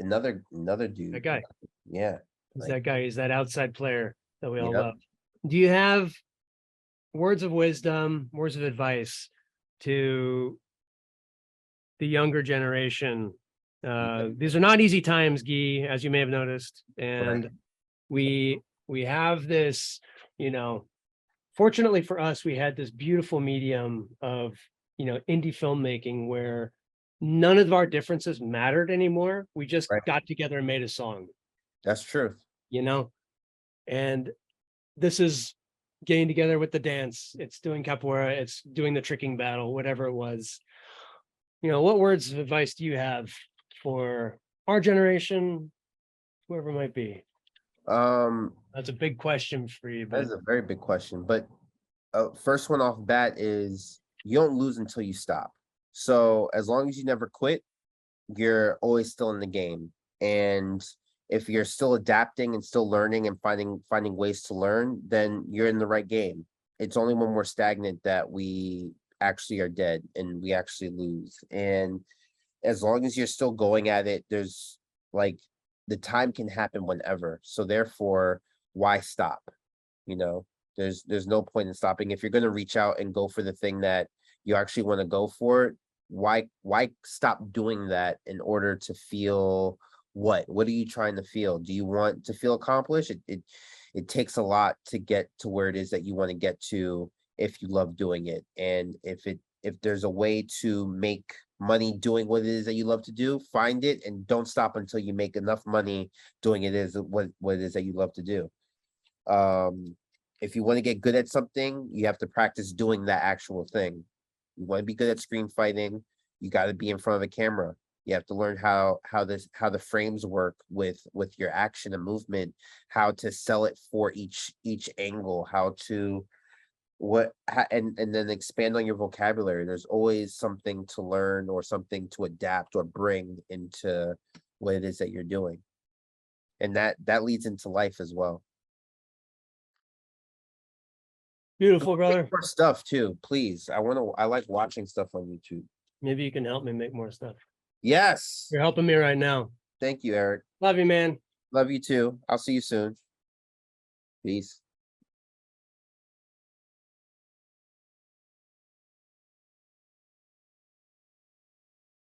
another dude. That guy. Yeah. He's Like, that guy. He's that outside player that we all yep. love. Do you have words of wisdom, words of advice to the younger generation? These are not easy times, Guy, as you may have noticed. And Right. we have this, you know, fortunately for us, we had this beautiful medium of, you know, indie filmmaking where none of our differences mattered anymore. We just Right. got together and made a song, That's true. you know? And this is getting together with the dance. It's doing capoeira. It's doing the tricking battle, whatever it was. You know, what words of advice do you have for our generation, whoever it might be? Um, That's a big question for you, that but is a very big question. But first one off bat is you don't lose until you stop. So as long as you never quit, you're always still in the game. And if you're still adapting and still learning and finding ways to learn, then you're in the right game. It's only when we're stagnant that we actually are dead and we actually lose. And as long as you're still going at it, there's like the time can happen whenever. So therefore, why stop? You know, there's no point in stopping. If you're gonna reach out and go for the thing that you actually want to go for, why stop doing that in order to feel what are you trying to feel? Do you want to feel accomplished? It takes a lot to get to where it is that you want to get to if you love doing it. And if there's a way to make money doing what it is that you love to do, find it and don't stop until you make enough money doing what it is that you love to do. If you want to get good at something, you have to practice doing that actual thing. You want to be good at screen fighting, you got to be in front of a camera. You have to learn how the frames work with your action and movement, how to sell it for each angle, how to and then expand on your vocabulary. There's always something to learn or something to adapt or bring into what it is that you're doing. And that leads into life as well. beautiful, brother. More stuff too, please. I like watching stuff on YouTube. Maybe you can help me make more stuff. Yes. You're helping me right now. Thank you, Eric. Love you, man. Love you too. I'll see you soon. Peace.